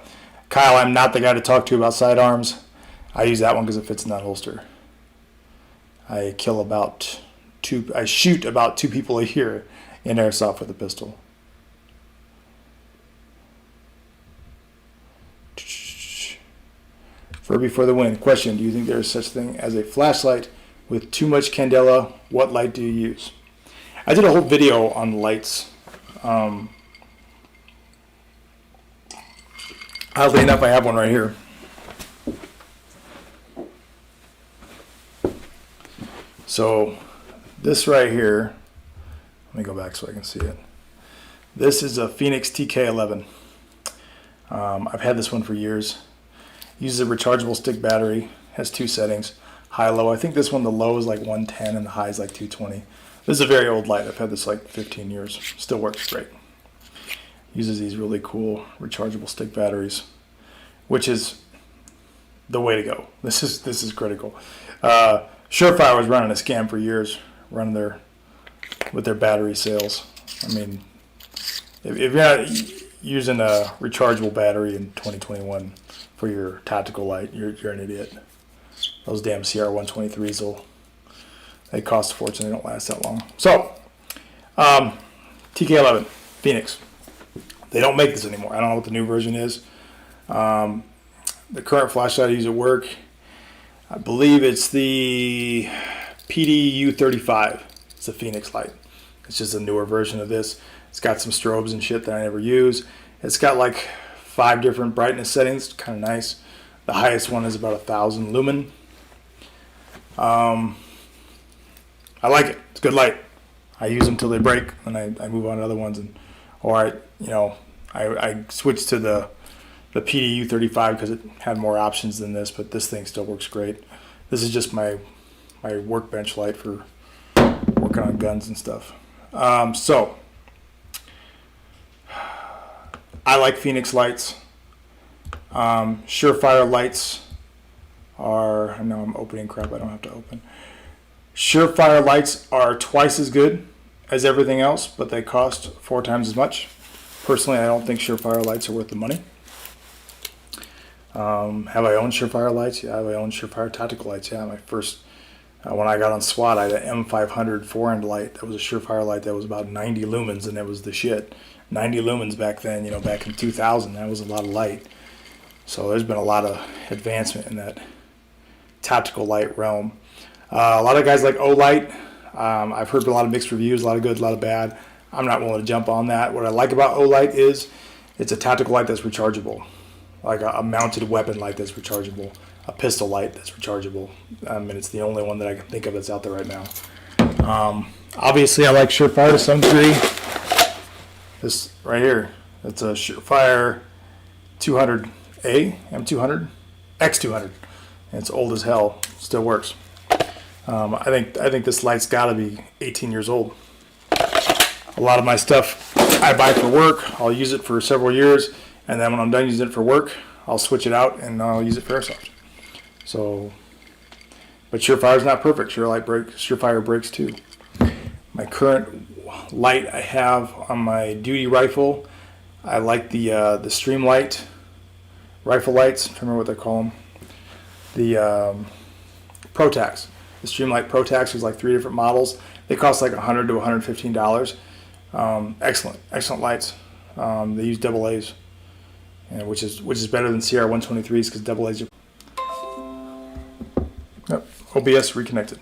Kyle, I'm not the guy to talk to about sidearms. I use that one because it fits in that holster. I shoot about 2 people a year in Airsoft with a pistol. Furby for the win. Question, do you think there is such thing as a flashlight with too much candela? What light do you use? I did a whole video on lights. Oddly enough, I have one right here. So this right here, let me go back so I can see it. This is a Phoenix TK11. I've had this one for years. Uses a rechargeable stick battery, has 2 settings, high, low. I think this one, the low is like 110 and the high is like 220. This is a very old light. I've had this like 15 years. Still works great. Uses these really cool rechargeable stick batteries, which is the way to go. This is critical. Surefire was running a scam for years, with their battery sales. I mean, if you're not using a rechargeable battery in 2021 for your tactical light, you're an idiot. Those damn CR123s they cost a fortune. They don't last that long. So, TK11 Phoenix. They don't make this anymore. I don't know what the new version is. The current flashlight I use at work, I believe it's the PDU35. It's a Phoenix light. It's just a newer version of this. It's got some strobes and shit that I never use. It's got like 5 different brightness settings. Kind of nice. The highest one is about 1,000 lumen. I like it. It's a good light. I use them till they break, and I move on to other ones. I switched to the PDU35 because it had more options than this, but this thing still works great. This is just my workbench light for working on guns and stuff. So I like Phoenix lights. Surefire lights are, I know I'm opening crap I don't have to open. Surefire lights are twice as good as everything else, but they cost 4 times as much. Personally, I don't think Surefire lights are worth the money. Have I owned Surefire lights? Yeah, have I owned Surefire tactical lights? Yeah, my first, when I got on SWAT, I had an M500 4-end light. That was a Surefire light that was about 90 lumens, and it was the shit. 90 lumens back then, back in 2000, that was a lot of light. So there's been a lot of advancement in that tactical light realm. A lot of guys like Olight. I've heard a lot of mixed reviews, a lot of good, a lot of bad. I'm not willing to jump on that. What I like about Olight is it's a tactical light that's rechargeable, like a mounted weapon light that's rechargeable, a pistol light that's rechargeable. And it's the only one that I can think of that's out there right now. Obviously, I like Surefire to some degree. This right here, it's a Surefire 200A, M200, X200. And it's old as hell, still works. I think this light's got to be 18 years old. A lot of my stuff I buy for work, I'll use it for several years, and then when I'm done using it for work, I'll switch it out and I'll use it for Airsoft. So, but Surefire's not perfect. Surefire breaks too. My current light I have on my duty rifle, I like the Streamlight rifle lights. I don't remember what they call them. The Protax. The Streamlight Protax is like 3 different models. They cost like $100 to $115. Excellent lights. They use AA's, which is better than CR123s because AA's are. Yep, OBS reconnected.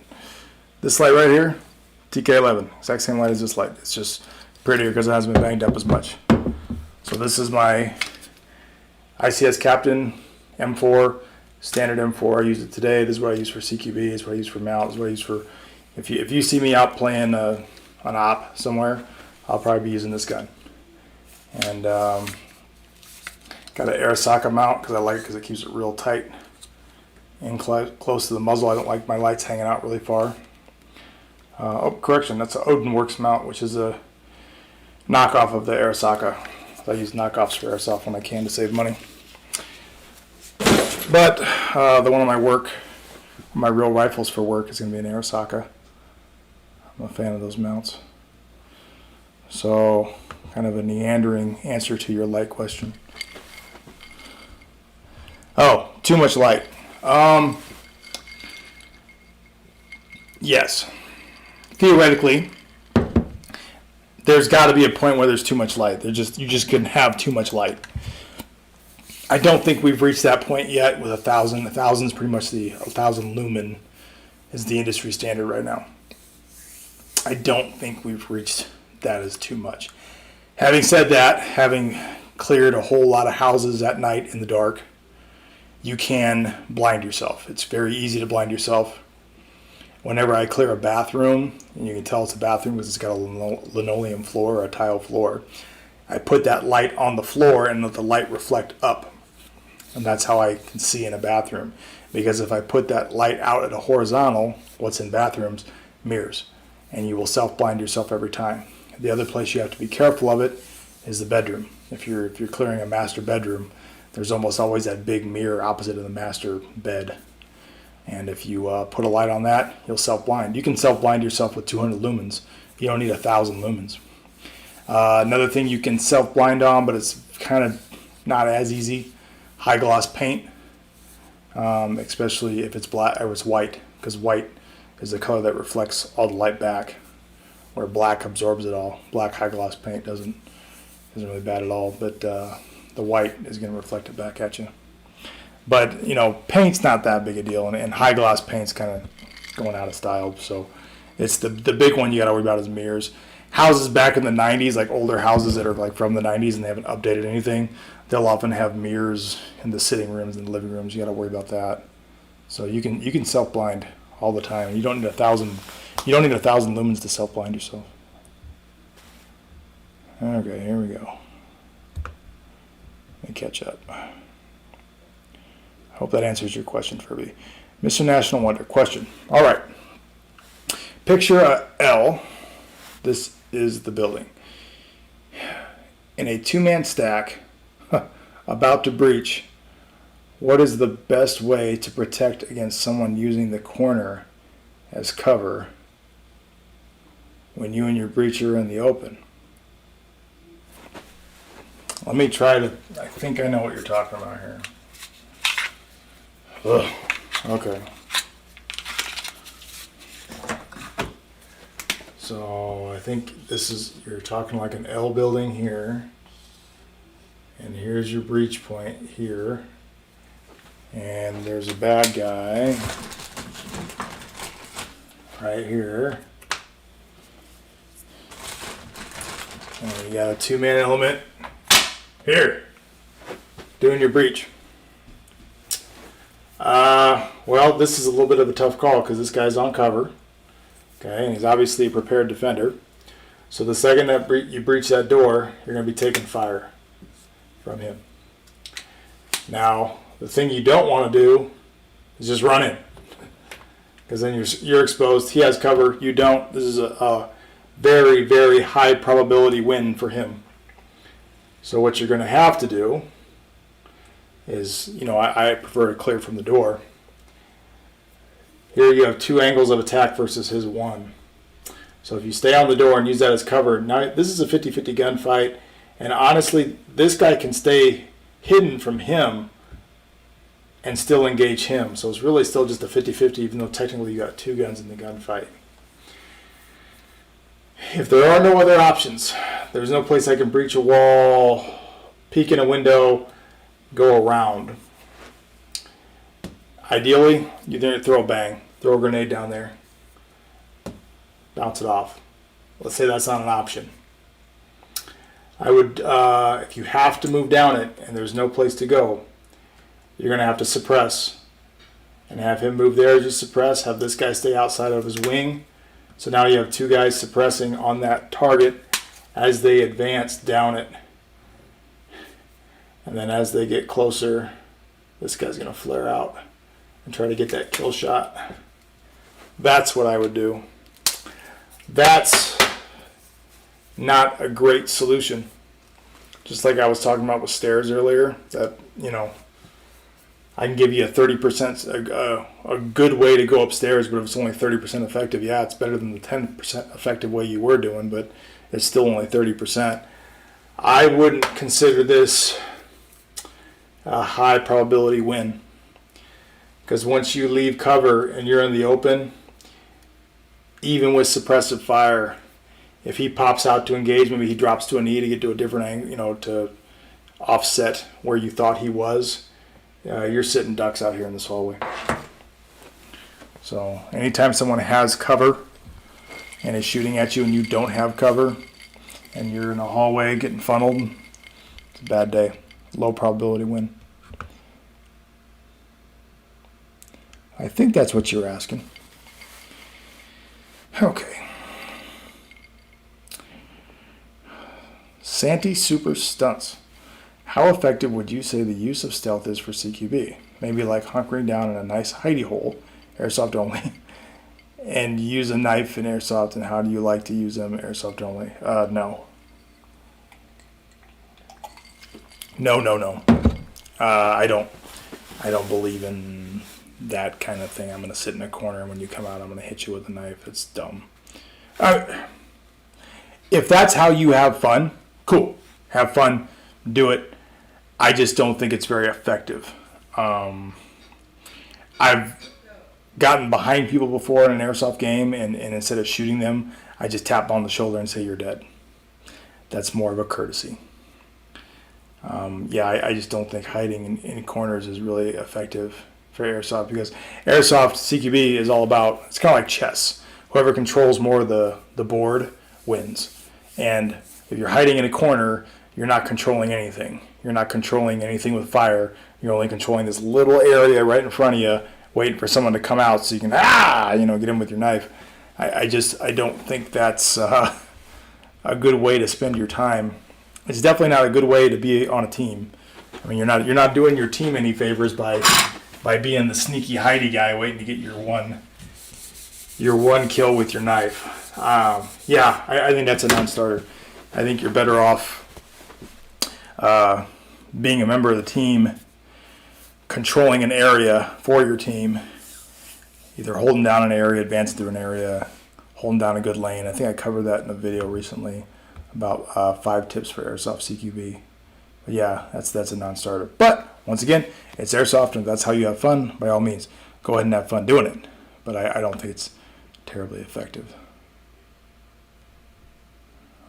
This light right here, TK11, exact same light as this light. It's just prettier because it hasn't been banged up as much. So this is my ICS Captain M4, standard M4. I used it today. This is what I use for CQB. This is what I use for mount. This is what I use for. If you see me out playing an op somewhere, I'll probably be using this gun. And got an Airsoft mount because I like it because it keeps it real tight and close to the muzzle. I don't like my lights hanging out really far. Oh, correction, that's an Odinworks mount, which is a knockoff of the Airsoft. I use knockoffs for Airsoft when I can to save money. But the one on my real rifles for work is going to be an Airsoft. I'm a fan of those mounts. So, kind of a meandering answer to your light question. Oh, too much light. Yes. Theoretically, there's got to be a point where there's too much light. You just couldn't have too much light. I don't think we've reached that point yet with 1,000. 1,000 is pretty much 1,000 lumen is the industry standard right now. I don't think we've reached that as too much. Having said that, having cleared a whole lot of houses at night in the dark, you can blind yourself. It's very easy to blind yourself. Whenever I clear a bathroom, and you can tell it's a bathroom because it's got a linoleum floor or a tile floor, I put that light on the floor and let the light reflect up. And that's how I can see in a bathroom. Because if I put that light out at a horizontal, what's in bathrooms? Mirrors. And you will self-blind yourself every time. The other place you have to be careful of it is the bedroom. If you're clearing a master bedroom, there's almost always that big mirror opposite of the master bed. And if you put a light on that, you'll self-blind. You can self-blind yourself with 200 lumens. You don't need 1,000 lumens. Another thing you can self-blind on, but it's kind of not as easy, high gloss paint, especially if it's black or it's white, because white is the color that reflects all the light back, where black absorbs it all. Black high gloss paint isn't really bad at all, but the white is going to reflect it back at you. But paint's not that big a deal, and high gloss paint's kind of going out of style. So it's the big one you got to worry about is mirrors. Houses back in the 90s, like older houses that are like from the 90s and they haven't updated anything, they'll often have mirrors in the sitting rooms and the living rooms. You got to worry about that. So you can self blind all the time. You don't need 1,000. You don't need 1,000 lumens to self blind yourself. Okay, here we go. Let me catch up. I hope that answers your question, Furby. Mr. National Wonder, question. All right. Picture a L. This is the building. In a two-man stack, about to breach, what is the best way to protect against someone using the corner as cover when you and your breacher are in the open? Let me try to, I think I know what you're talking about here. Ugh. Okay. So I think you're talking like an L building here. And here's your breach point here. And there's a bad guy right here. And you got a 2-man element here, doing your breach. Well, this is a little bit of a tough call because this guy's on cover. Okay, and he's obviously a prepared defender. So the second that you breach that door, you're going to be taking fire from him. Now, the thing you don't want to do is just run in, because then you're exposed. He has cover, you don't. This is a very, very high probability win for him. So what you're going to have to do is, you know, I prefer to clear from the door. Here you have 2 angles of attack versus his 1. So if you stay on the door and use that as cover, now this is a 50-50 gunfight, and honestly, this guy can stay hidden from him and still engage him. So it's really still just a 50-50, even though technically you got 2 guns in the gunfight. If there are no other options, there's no place I can breach a wall, peek in a window, go around. Ideally, you throw a bang, throw a grenade down there, bounce it off. Let's say that's not an option. I would, if you have to move down it and there's no place to go, you're going to have to suppress and have him move there as you suppress, have this guy stay outside of his wing. So now you have 2 guys suppressing on that target as they advance down it. And then as they get closer, this guy's going to flare out and try to get that kill shot. That's what I would do. That's not a great solution. Just like I was talking about with stairs earlier, that, you know, I can give you a 30%, a good way to go upstairs, but if it's only 30% effective, yeah, it's better than the 10% effective way you were doing, but it's still only 30%. I wouldn't consider this a high probability win, because once you leave cover and you're in the open, even with suppressive fire, if he pops out to engage, maybe he drops to a knee to get to a different angle, you know, to offset where you thought he was, you're sitting ducks out here in this hallway. So anytime someone has cover and is shooting at you and you don't have cover and you're in a hallway getting funneled, it's a bad day. Low probability win. I think that's what you're asking. Okay. Santi Super Stunts. How effective would you say the use of stealth is for CQB? Maybe like hunkering down in a nice hidey hole, airsoft only, and use a knife in airsoft, and how do you like to use them airsoft only? No. No. I don't believe in that kind of thing. I'm going to sit in a corner, and when you come out, I'm going to hit you with a knife. It's dumb. If that's how you have fun, cool. Have fun. Do it. I just don't think it's very effective. I've gotten behind people before in an airsoft game, and instead of shooting them, I just tap on the shoulder and say, you're dead. That's more of a courtesy. I just don't think hiding in corners is really effective for airsoft, because airsoft CQB is all about, it's kind of like chess. Whoever controls more of the board wins. And if you're hiding in a corner, you're not controlling anything. You're not controlling anything with fire. You're only controlling this little area right in front of you, waiting for someone to come out so you can, get in with your knife. I don't think that's a good way to spend your time. It's definitely not a good way to be on a team. I mean, you're not doing your team any favors by being the sneaky hidey guy waiting to get your one kill with your knife. I think that's a non-starter. I think you're better off being a member of the team, controlling an area for your team, either holding down an area, advancing through an area, holding down a good lane. I think I covered that in a video recently about 5 tips for airsoft CQB. But yeah, that's a non-starter. But once again, it's airsoft, and if that's how you have fun, by all means, go ahead and have fun doing it. But I don't think it's terribly effective.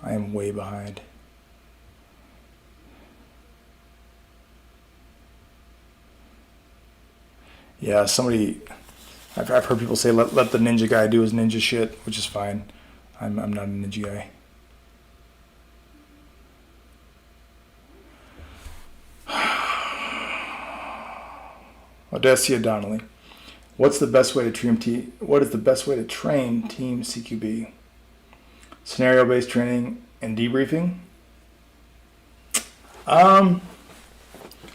I am way behind. Yeah, somebody I've heard people say let the ninja guy do his ninja shit, which is fine. I'm not a ninja guy. Odessia Donnelly. What is the best way to train team CQB? Scenario-based training and debriefing?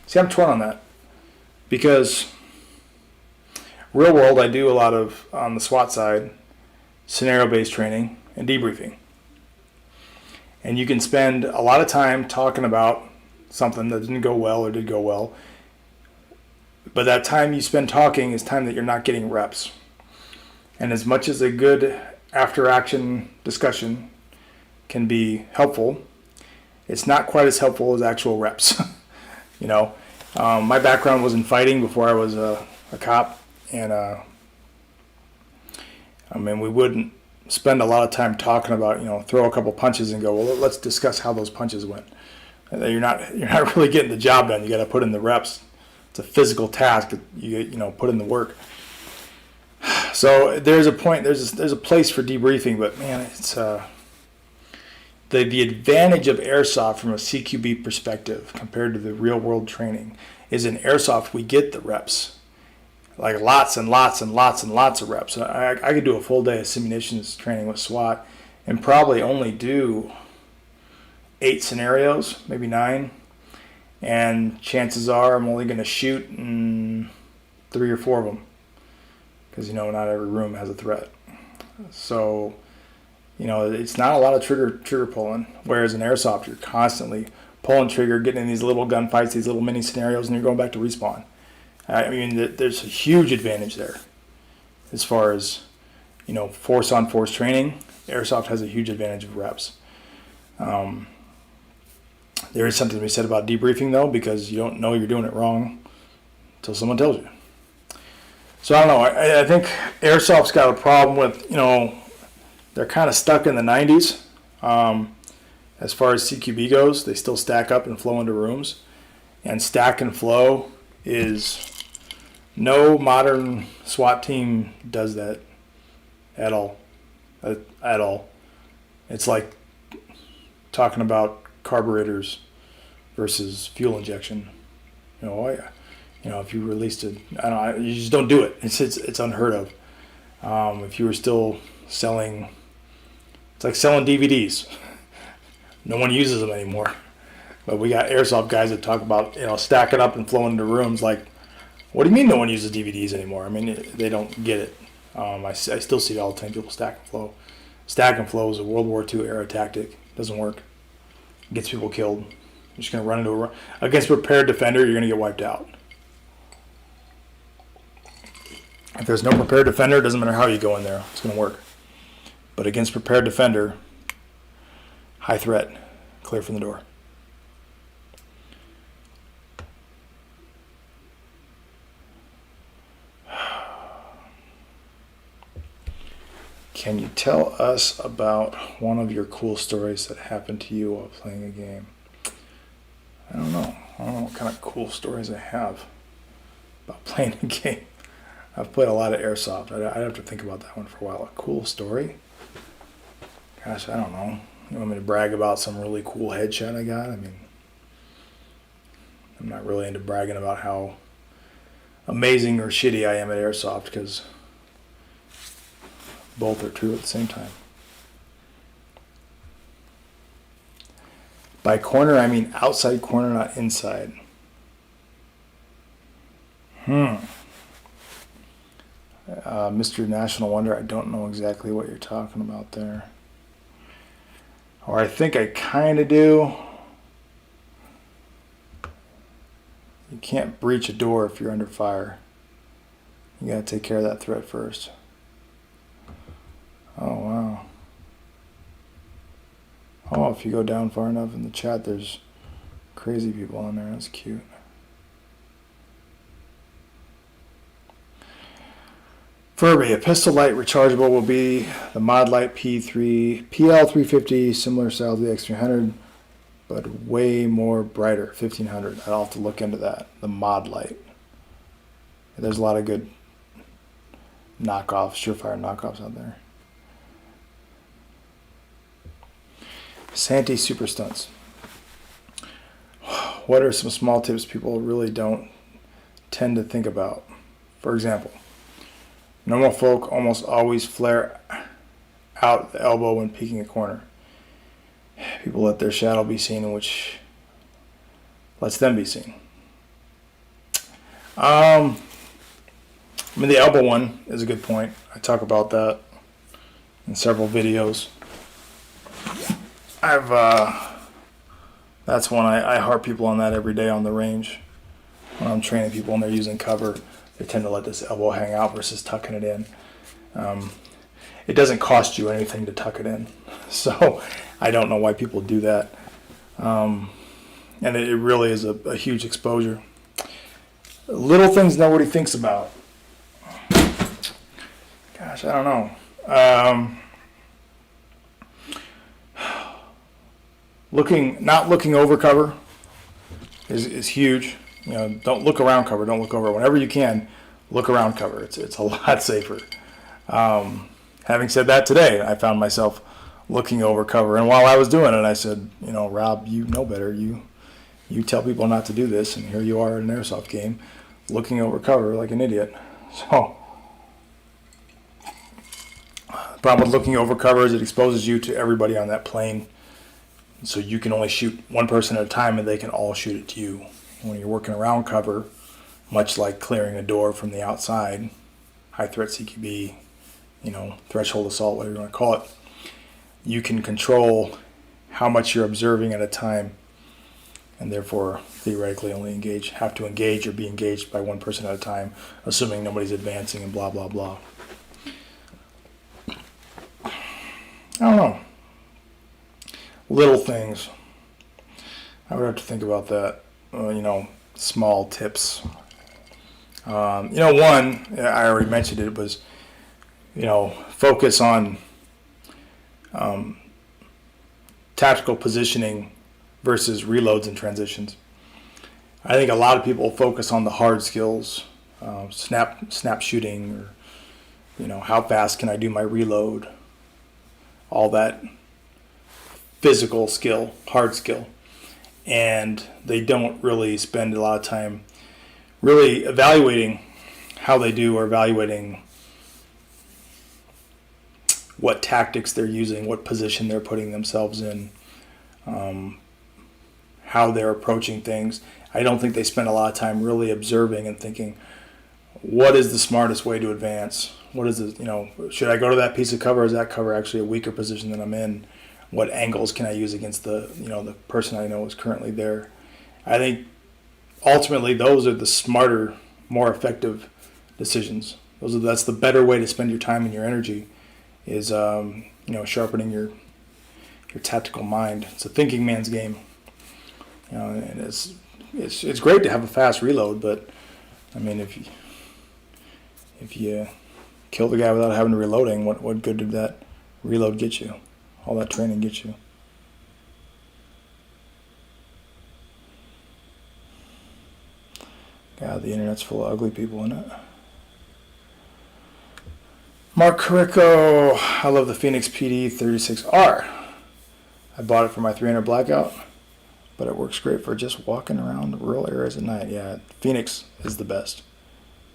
See, I'm torn on that. Because real world, I do a lot of, on the SWAT side, scenario-based training and debriefing. And you can spend a lot of time talking about something that didn't go well or did go well. But that time you spend talking is time that you're not getting reps. And as much as a good after-action discussion can be helpful, it's not quite as helpful as actual reps. You know, my background was in fighting before I was a cop, and I mean, we wouldn't spend a lot of time talking about, you know, throw a couple punches and go, well, let's discuss how those punches went. You're not really getting the job done. You got to put in the reps. It's a physical task. You know, put in the work. So there's a point. There's a place for debriefing, but man, it's the advantage of airsoft from a CQB perspective compared to the real world training is in airsoft we get the reps, like lots and lots and lots and lots of reps. I could do a full day of simulations training with SWAT and probably only do 8 scenarios, maybe 9. And chances are I'm only going to shoot in 3 or 4 of them because, you know, not every room has a threat. So, you know, it's not a lot of trigger pulling, whereas in airsoft you're constantly pulling trigger, getting in these little gunfights, these little mini scenarios, and you're going back to respawn. I mean, there's a huge advantage there as far as, you know, force-on-force training. Airsoft has a huge advantage of reps. There is something to be said about debriefing, though, because you don't know you're doing it wrong until someone tells you. So I don't know. I think Airsoft's got a problem with, you know, they're kind of stuck in the 90s. As far as CQB goes, they still stack up and flow into rooms. And stack and flow is, no modern SWAT team does that at all. At all. It's like talking about carburetors versus fuel injection. You know, if you released it, you just don't do it. It's unheard of. If you were still selling, it's like selling DVDs. No one uses them anymore. But we got airsoft guys that talk about, you know, stacking up and flowing into rooms. Like, what do you mean no one uses DVDs anymore? I mean, they don't get it. I still see it all the time. People stack and flow. Stack and flow is a World War II era tactic. Doesn't work. Gets people killed. You're just going to run into against a prepared defender, you're going to get wiped out. If there's no prepared defender, it doesn't matter how you go in there. It's going to work. But against prepared defender, high threat, clear from the door. Can you tell us about one of your cool stories that happened to you while playing a game? I don't know what kind of cool stories I have about playing a game. I've played a lot of Airsoft. I'd have to think about that one for a while. A cool story? Gosh, I don't know. You want me to brag about some really cool headshot I got? I mean, I'm not really into bragging about how amazing or shitty I am at Airsoft because both are true at the same time. By corner, I mean outside corner, not inside. Mr. National Wonder, I don't know exactly what you're talking about there. Or I think I kind of do. You can't breach a door if you're under fire. You got to take care of that threat first. Oh, wow. Oh, if you go down far enough in the chat, there's crazy people on there. That's cute. Furby, a pistol light rechargeable will be the Mod Light PL350, similar style to the X300, but way more brighter, 1500. I'll have to look into that, the Mod Light. There's a lot of good knockoffs, surefire knockoffs out there. Santee super stunts. What are some small tips people really don't tend to think about? For example, normal folk almost always flare out the elbow when peeking a corner. People let their shadow be seen, which lets them be seen. I mean, the elbow one is a good point. I talk about that in several videos. That's one I harp people on that every day on the range. When I'm training people and they're using cover, they tend to let this elbow hang out versus tucking it in. It doesn't cost you anything to tuck it in, so I don't know why people do that. And it really is a huge exposure. Little things nobody thinks about. Gosh, I don't know. Not looking over cover is huge. You know, don't look around cover. Don't look over. Whenever you can, look around cover. It's a lot safer. Having said that, today I found myself looking over cover, and while I was doing it, I said, you know, Rob, you know better. You tell people not to do this, and here you are at an airsoft game, looking over cover like an idiot. So, the problem with looking over cover is it exposes you to everybody on that plane. So you can only shoot one person at a time and they can all shoot it to you. When you're working around cover, much like clearing a door from the outside, high threat CQB, you know, threshold assault, whatever you want to call it, you can control how much you're observing at a time and therefore theoretically only have to engage or be engaged by one person at a time, assuming nobody's advancing and blah, blah, blah. I don't know. Little things. I would have to think about that. You know, small tips. You know, one, I already mentioned it, was, you know, focus on tactical positioning versus reloads and transitions. I think a lot of people focus on the hard skills, snap shooting, or, you know, how fast can I do my reload, all that physical skill, hard skill, and they don't really spend a lot of time really evaluating how they do, or evaluating what tactics they're using, what position they're putting themselves in, how they're approaching things. I don't think they spend a lot of time really observing and thinking, what is the smartest way to advance? What is the, you know, should I go to that piece of cover? Is that cover actually a weaker position than I'm in? What angles can I use against the, you know, the person I know is currently there? I think ultimately those are the smarter, more effective decisions. That's the better way to spend your time and your energy, is you know, sharpening your tactical mind. It's a thinking man's game. You know, and it's great to have a fast reload, but I mean, if you kill the guy without having to reloading, what good did that reload get you? All that training gets you. God, the internet's full of ugly people, isn't it? Mark Carrico, I love the Phoenix PD 36R. I bought it for my 300 blackout, but it works great for just walking around rural areas at night. Yeah, Phoenix is the best.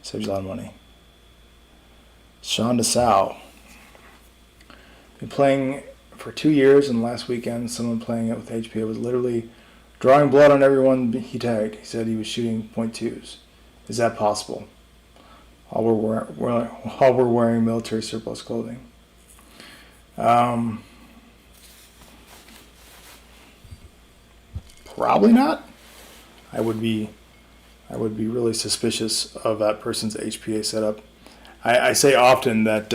Saves you a lot of money. Sean DeSalle. Been playing for 2 years, and last weekend someone playing it with HPA was literally drawing blood on everyone he tagged. He said he was shooting .2s. Is that possible? All we're wearing military surplus clothing. Probably not. I would be really suspicious of that person's HPA setup. I say often that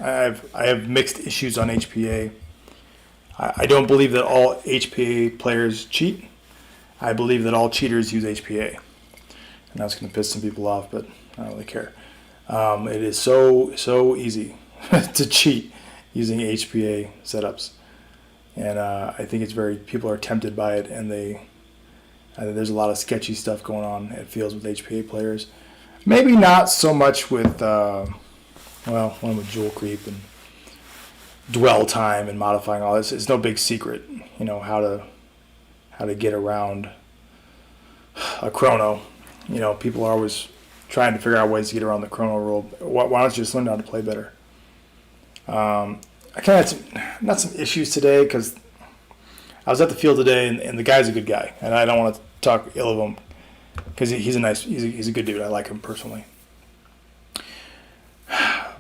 I have mixed issues on HPA. I don't believe that all HPA players cheat. I believe that all cheaters use HPA. And that's going to piss some people off, but I don't really care. It is so easy to cheat using HPA setups. And I think people are tempted by it, and I think there's a lot of sketchy stuff going on at fields with HPA players. Maybe not so much with well, one with jewel creep and dwell time and modifying all this. It's no big secret, how to get around a chrono. People are always trying to figure out ways to get around the chrono rule. Why don't you just learn how to play better? I kind of had some issues today because I was at the field today, and the guy's a good guy, and I don't want to talk ill of him because he's a good dude. I like him personally,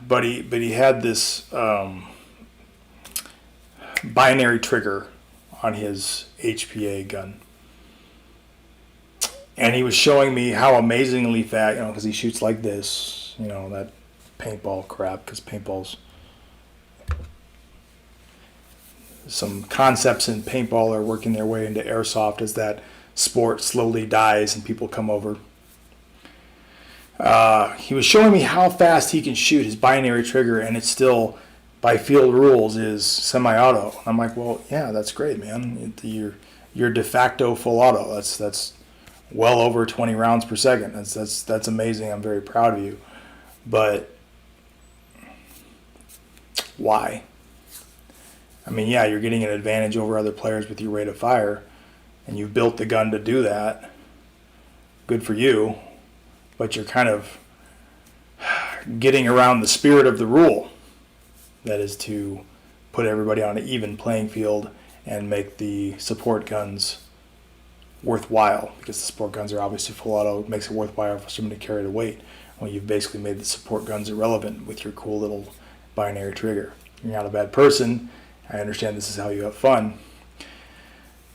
but he had this binary trigger on his HPA gun, and he was showing me how amazingly fast, because he shoots like this, that paintball crap, because paintball's. Some concepts in paintball are working their way into airsoft as that sport slowly dies and people come over. He was showing me how fast he can shoot his binary trigger, and it's still, by field rules, is semi-auto. I'm like, well, yeah, that's great, man. You're de facto full auto. That's well over 20 rounds per second. That's amazing. I'm very proud of you. But why? I mean, yeah, you're getting an advantage over other players with your rate of fire, and you've built the gun to do that. Good for you, but you're kind of getting around the spirit of the rule. That is to put everybody on an even playing field and make the support guns worthwhile, because the support guns are obviously full auto. It makes it worthwhile for somebody to carry the weight. Well, you've basically made the support guns irrelevant with your cool little binary trigger. You're not a bad person. I understand this is how you have fun.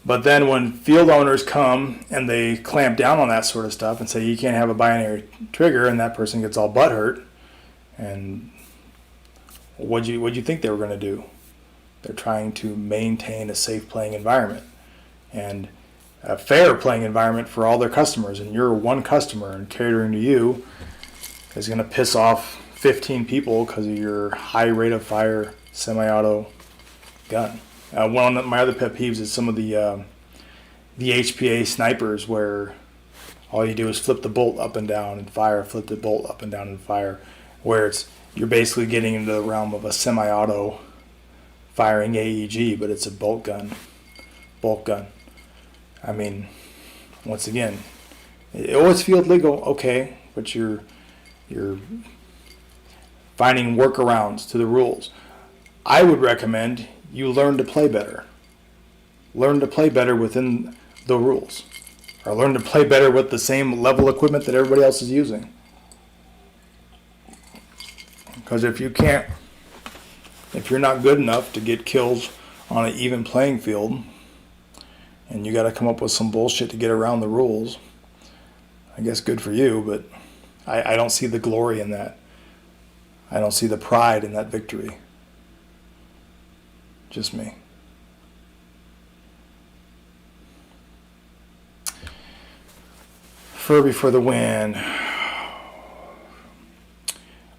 But then when field owners come and they clamp down on that sort of stuff and say you can't have a binary trigger, and that person gets all butthurt, and what'd you think they were going to do? They're trying to maintain a safe playing environment and a fair playing environment for all their customers, and you're one customer, and catering to you is going to piss off 15 people because of your high rate of fire semi-auto gun. One of my other pet peeves is some of the HPA snipers where all you do is flip the bolt up and down and fire, flip the bolt up and down and fire, where you're basically getting into the realm of a semi-auto firing AEG, but it's a bolt gun. I mean, once again, it always feels legal, okay, but you're finding workarounds to the rules. I would recommend you learn to play better. Learn to play better within the rules. Or learn to play better with the same level equipment that everybody else is using. Because if you're not good enough to get kills on an even playing field, and you got to come up with some bullshit to get around the rules, I guess good for you, but I don't see the glory in that. I don't see the pride in that victory. Just me. Furby for the win.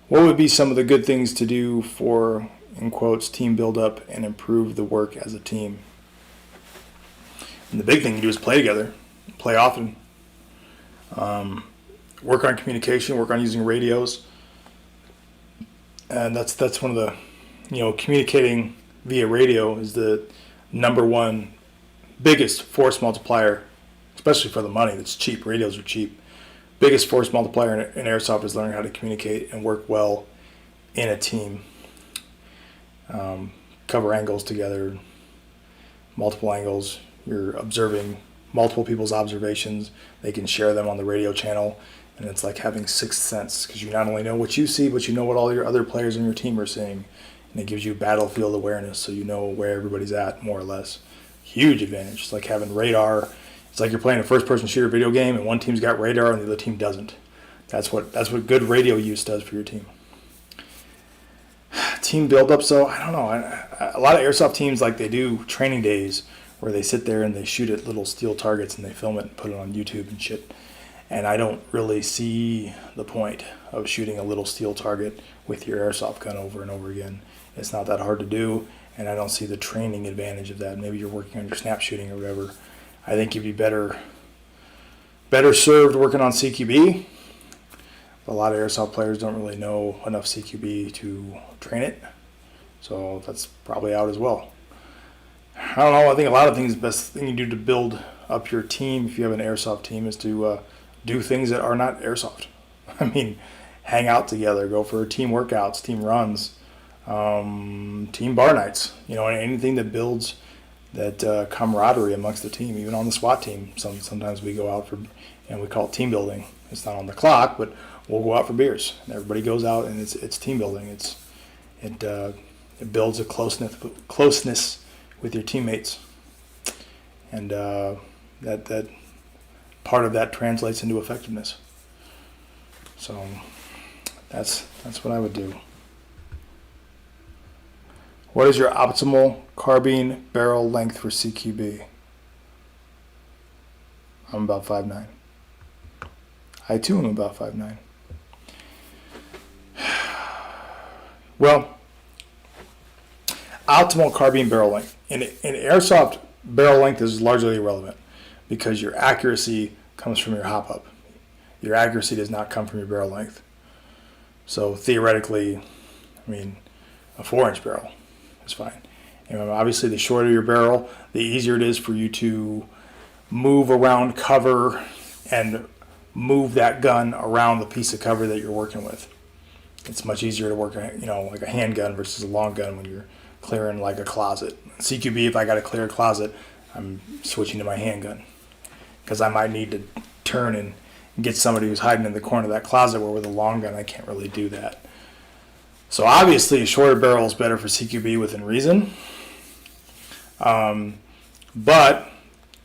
What would be some of the good things to do for, in quotes, team build up and improve the work as a team? And the big thing to do is play together, play often, work on communication, work on using radios, and that's one of the, communicating via radio is the number one biggest force multiplier, especially for the money. That's cheap. Radios are cheap. Biggest force multiplier in airsoft is learning how to communicate and work well in a team. Cover angles together, multiple angles. You're observing multiple people's observations. They can share them on the radio channel, and it's like having sixth sense, because you not only know what you see, but you know what all your other players on your team are seeing. And it gives you battlefield awareness, so you know where everybody's at, more or less. Huge advantage. It's like having radar. It's like you're playing a first-person shooter video game, and one team's got radar and the other team doesn't. That's what good radio use does for your team. Team build-up, so I don't know. A lot of airsoft teams, like, they do training days where they sit there and they shoot at little steel targets and they film it and put it on YouTube and shit. And I don't really see the point of shooting a little steel target with your airsoft gun over and over again. It's not that hard to do, and I don't see the training advantage of that. Maybe you're working on your snap shooting or whatever. I think you'd be better served working on CQB, A lot of airsoft players don't really know enough CQB to train it, so that's probably out as well. I don't know. I think a lot of things, the best thing you do to build up your team, if you have an airsoft team, is to do things that are not airsoft. I mean, hang out together, go for team workouts, team runs, team bar nights. You know, anything that builds that camaraderie amongst the team. Even on the SWAT team, sometimes we go out for, and we call it team building. It's not on the clock, but we'll go out for beers, and everybody goes out, and it's team building. It builds a closeness with your teammates, and that part of that translates into effectiveness. So that's what I would do. What is your optimal carbine barrel length for CQB? I'm about 5'9". I too am about 5'9". Well, optimal carbine barrel length. In airsoft, barrel length is largely irrelevant because your accuracy comes from your hop up. Your accuracy does not come from your barrel length. So theoretically, I mean, a 4-inch barrel is fine. And obviously, the shorter your barrel, the easier it is for you to move around cover and move that gun around the piece of cover that you're working with. It's much easier to work, like a handgun versus a long gun when you're clearing like a closet. CQB, if I got to clear a closet, I'm switching to my handgun because I might need to turn and get somebody who's hiding in the corner of that closet, where with a long gun I can't really do that. So obviously a shorter barrel is better for CQB within reason, but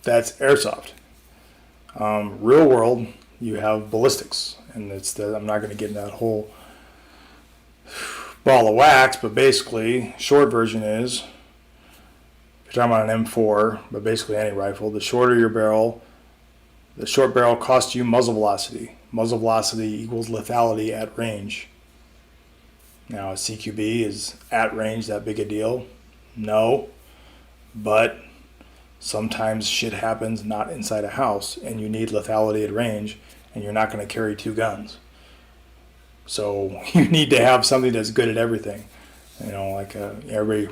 that's airsoft. Real world, you have ballistics, and I'm not going to get into that whole ball of wax, but basically, short version is, if you're talking about an M4, but basically any rifle, the shorter your barrel, the short barrel costs you muzzle velocity. Muzzle velocity equals lethality at range. Now, a CQB is at range that big a deal? No, but sometimes shit happens not inside a house, and you need lethality at range, and you're not going to carry 2 guns. So you need to have something that's good at everything. Like everybody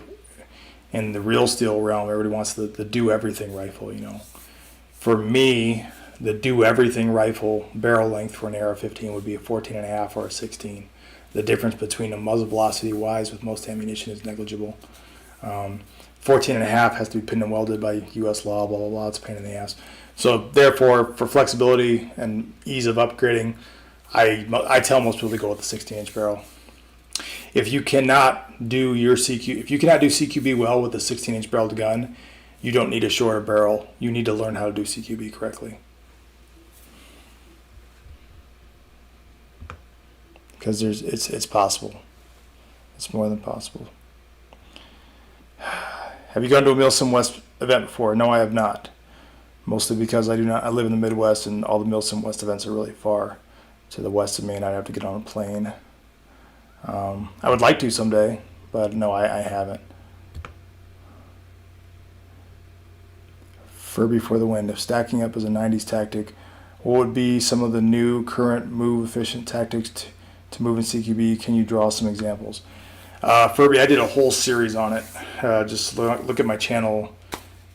in the real steel realm, everybody wants the do-everything rifle, For me, the do-everything rifle barrel length for an AR-15 would be a 14.5 or a 16. The difference between a muzzle velocity-wise with most ammunition is negligible. 14.5 has to be pinned and welded by U.S. law, blah, blah, blah. It's a pain in the ass. So therefore, for flexibility and ease of upgrading, I tell most people to go with the 16-inch barrel. If you cannot do CQB well with a 16-inch barreled gun, you don't need a shorter barrel. You need to learn how to do CQB correctly. Because it's possible. It's more than possible. Have you gone to a Milsim West event before? No, I have not. Mostly because I live in the Midwest, and all the Milsim West events are really far to the west of me, and I'd have to get on a plane. I would like to someday, but no, I haven't. Furby for the win. If stacking up is a 90s tactic, what would be some of the new current move-efficient tactics to move in CQB? Can you draw some examples? Furby, I did a whole series on it. Just look at my channel.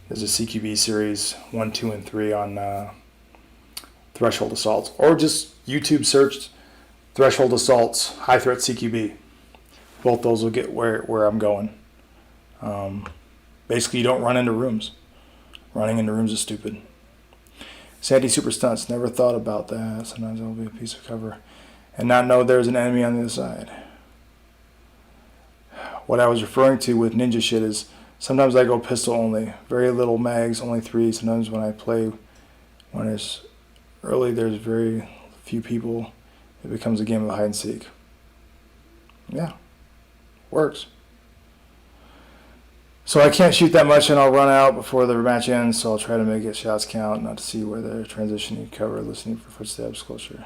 There's a CQB series 1, 2, and 3 on threshold assaults, or just YouTube search threshold assaults, high threat CQB. Both those will get where I'm going. Basically, you don't run into rooms. Running into rooms is stupid. Sandy Super Stunts, never thought about that. Sometimes it'll be a piece of cover and not know there's an enemy on the other side. What I was referring to with ninja shit is sometimes I go pistol only. Very little mags, only 3. Sometimes when I play, when it's early, there's very few people. It becomes a game of hide and seek. Yeah, works. So I can't shoot that much, and I'll run out before the match ends, so I'll try to make it shots count, not to see where they're transitioning, cover, listening for footsteps, closer.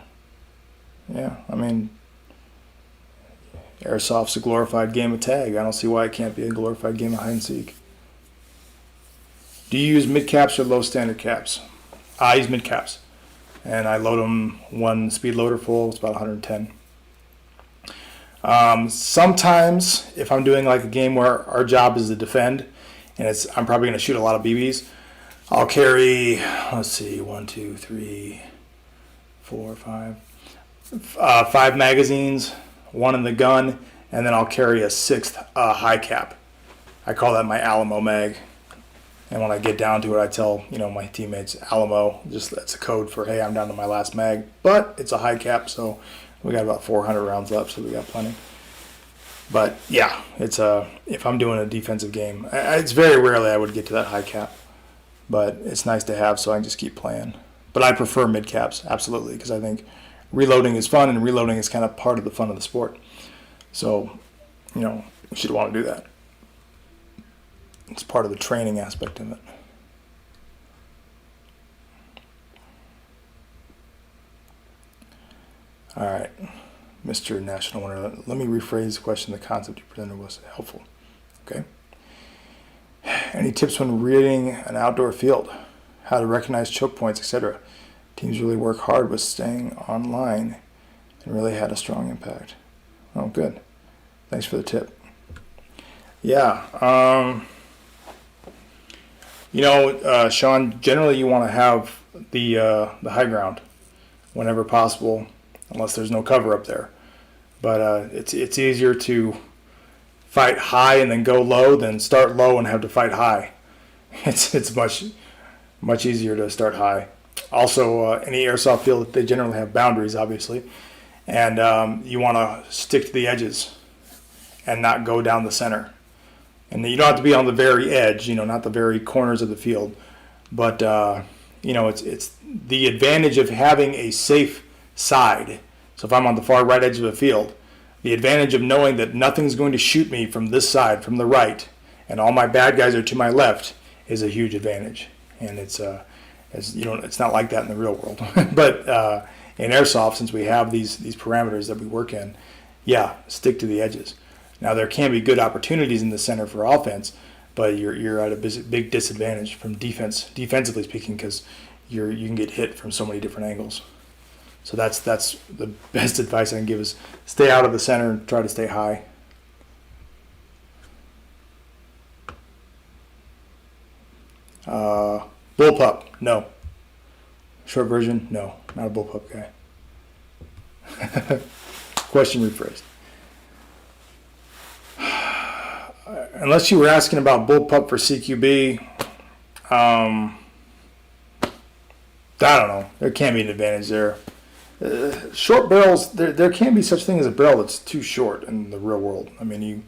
Yeah, I mean, Airsoft's a glorified game of tag. I don't see why it can't be a glorified game of hide and seek. Do you use mid caps or low standard caps? I use mid caps. and I load them one speed loader full. It's about 110. Sometimes if I'm doing like a game where our job is to defend, and I'm probably going to shoot a lot of BBs, I'll carry, let's see, 1, 2, 3, 4, 5, 5 magazines, one in the gun, and then I'll carry a 6th high cap. I call that my Alamo mag. And when I get down to it, I tell my teammates Alamo. Just that's a code for, hey, I'm down to my last mag. But it's a high cap, so we got about 400 rounds left, so we got plenty. But yeah, it's if I'm doing a defensive game, it's very rarely I would get to that high cap. But it's nice to have, so I can just keep playing. But I prefer mid caps, absolutely, because I think reloading is fun, and reloading is kind of part of the fun of the sport. So, we should want to do that. It's part of the training aspect of it. All right, Mr. National Winner. Let me rephrase the question. The concept you presented was helpful. Okay. Any tips when reading an outdoor field? How to recognize choke points, etc. Teams really work hard with staying online and really had a strong impact. Oh, good. Thanks for the tip. Yeah. Sean, generally you want to have the high ground whenever possible, unless there's no cover up there. But it's easier to fight high and then go low than start low and have to fight high. It's much easier to start high. Also, any airsoft field, they generally have boundaries, obviously, and you want to stick to the edges and not go down the center. And you don't have to be on the very edge, not the very corners of the field. But, it's the advantage of having a safe side. So if I'm on the far right edge of the field, the advantage of knowing that nothing's going to shoot me from this side, from the right, and all my bad guys are to my left is a huge advantage. And it's not like that in the real world. But in Airsoft, since we have these parameters that we work in, yeah, stick to the edges. Now, there can be good opportunities in the center for offense, but you're at a big disadvantage from defensively speaking, because you can get hit from so many different angles. So that's the best advice I can give is stay out of the center and try to stay high. Bullpup, no. Short version, no. Not a bullpup guy. Question rephrased. Unless you were asking about bullpup for CQB, I don't know. There can be an advantage there. Short barrels, there can be such thing as a barrel that's too short in the real world. I mean,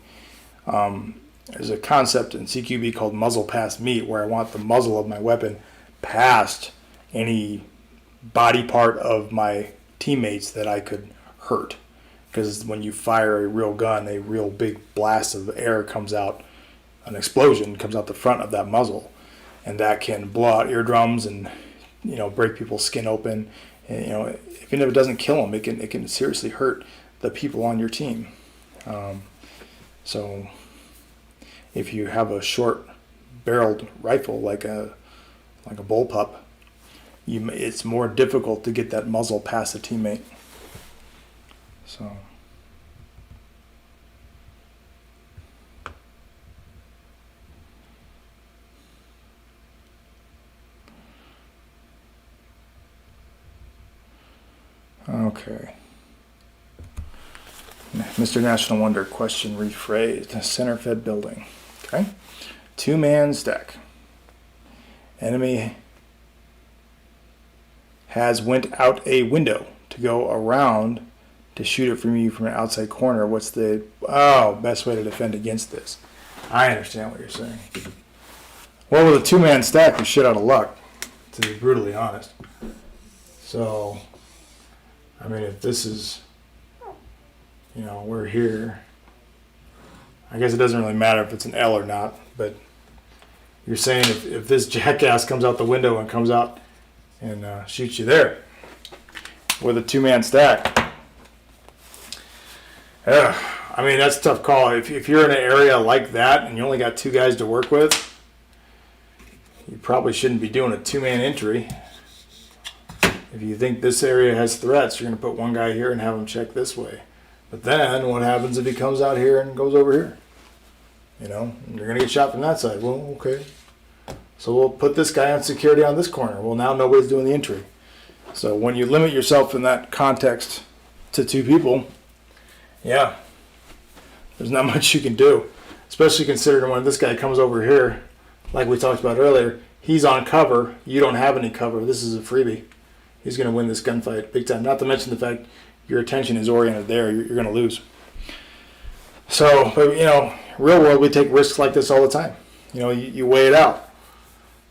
there's a concept in CQB called muzzle past meat, where I want the muzzle of my weapon past any body part of my teammates that I could hurt. Because when you fire a real gun, a real big blast of air comes out, an explosion comes out the front of that muzzle, and that can blow out eardrums and break people's skin open. And, even if it doesn't kill them, it can seriously hurt the people on your team. So if you have a short-barreled rifle like a bullpup, it's more difficult to get that muzzle past a teammate. So. Okay. Mr. National Wonder, question rephrased. Center-fed building. Okay. 2-man stack. Enemy has went out a window to go around to shoot it from you from an outside corner. What's the best way to defend against this? I understand what you're saying. Well, with a 2-man stack, you're shit out of luck, to be brutally honest. So, I mean, if this is, we're here. I guess it doesn't really matter if it's an L or not, but you're saying if this jackass comes out the window and comes out and shoots you there with a 2-man stack. I mean, that's a tough call. If you're in an area like that and you only got 2 guys to work with, you probably shouldn't be doing a 2-man entry. If you think this area has threats, you're going to put one guy here and have him check this way. But then what happens if he comes out here and goes over here? You know, you're going to get shot from that side. Well, okay. So we'll put this guy on security on this corner. Well, now nobody's doing the entry. So when you limit yourself in that context to 2 people, yeah, there's not much you can do. Especially considering when this guy comes over here, like we talked about earlier, he's on cover. You don't have any cover. This is a freebie. He's going to win this gunfight big time. Not to mention the fact your attention is oriented there. You're going to lose. So, but, you know, real world, we take risks like this all the time. You know, you weigh it out.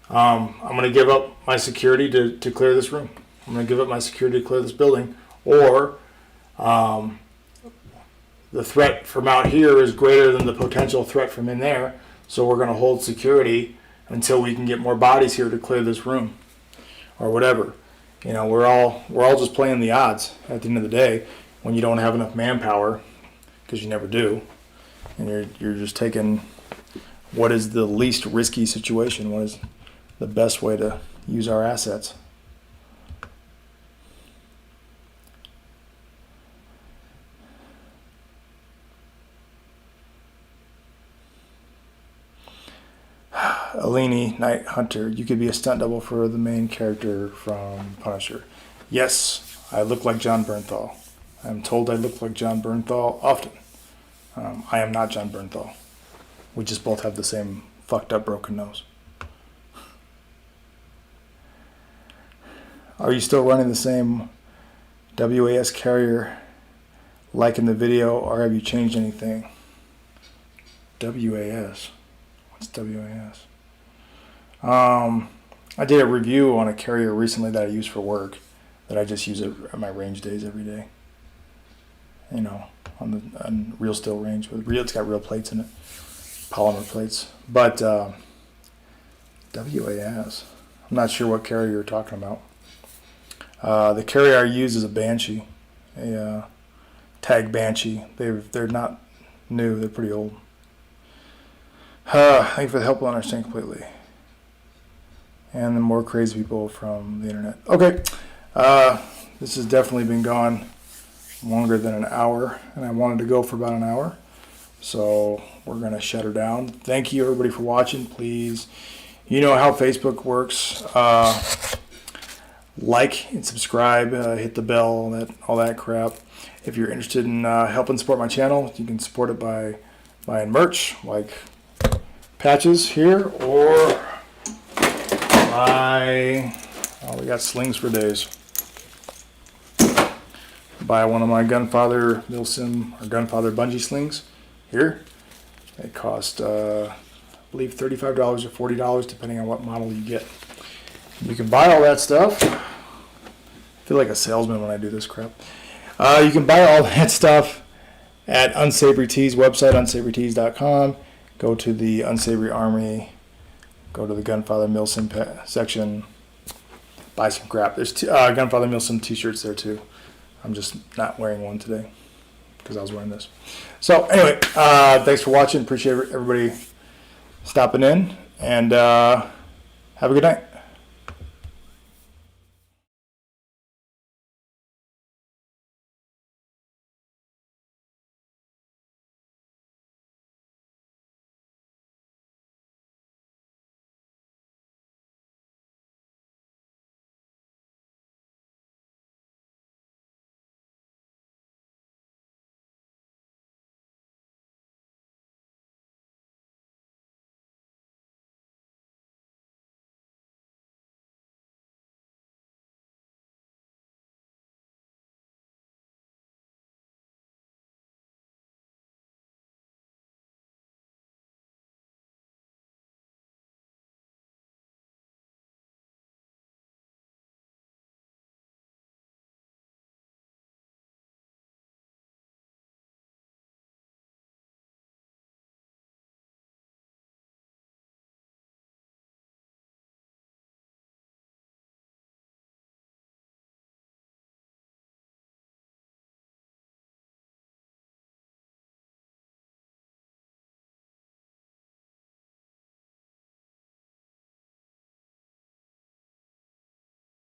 I'm going to give up my security to clear this room. I'm going to give up my security to clear this building. Or the threat from out here is greater than the potential threat from in there. So we're going to hold security until we can get more bodies here to clear this room. Or whatever. You know, we're all just playing the odds at the end of the day when you don't have enough manpower, because you never do. And you're just taking what is the least risky situation, what is the best way to use our assets. Alini, Night Hunter, you could be a stunt double for the main character from Punisher. Yes, I look like John Bernthal. I'm told I look like John Bernthal often. I am not John Bernthal. We just both have the same fucked up broken nose. Are you still running the same WAS carrier like in the video, or have you changed anything? WAS? What's WAS? I did a review on a carrier recently that I use for work, that I just use at my range days every day. You know, on real steel range. It's got real plates in it, polymer plates. But WAS, I'm not sure what carrier you're talking about. The carrier I use is a Banshee, a Tag Banshee. They're not new, they're pretty old. Thank you for the help. I'll understand completely. And the more crazy people from the internet. Okay, this has definitely been gone longer than an hour, and I wanted to go for about an hour, so we're going to shut her down. Thank you everybody for watching. Please, you know how Facebook works. Like and subscribe, hit the bell, all that crap. If you're interested in helping support my channel, you can support it by buying merch like patches here, or buy, we got slings for days. Buy one of my Gunfather Milsim or Gunfather bungee slings here. They cost, I believe, $35 or $40 depending on what model you get. You can buy all that stuff. I feel like a salesman when I do this crap. You can buy all that stuff at Unsavory Tees website, unsavorytees.com. Go to the Unsavory Army. Go to the Gunfather Milsim section. Buy some crap. There's Gunfather Milsim t-shirts there too. I'm just not wearing one today because I was wearing this. So anyway, thanks for watching. Appreciate everybody stopping in, and have a good night.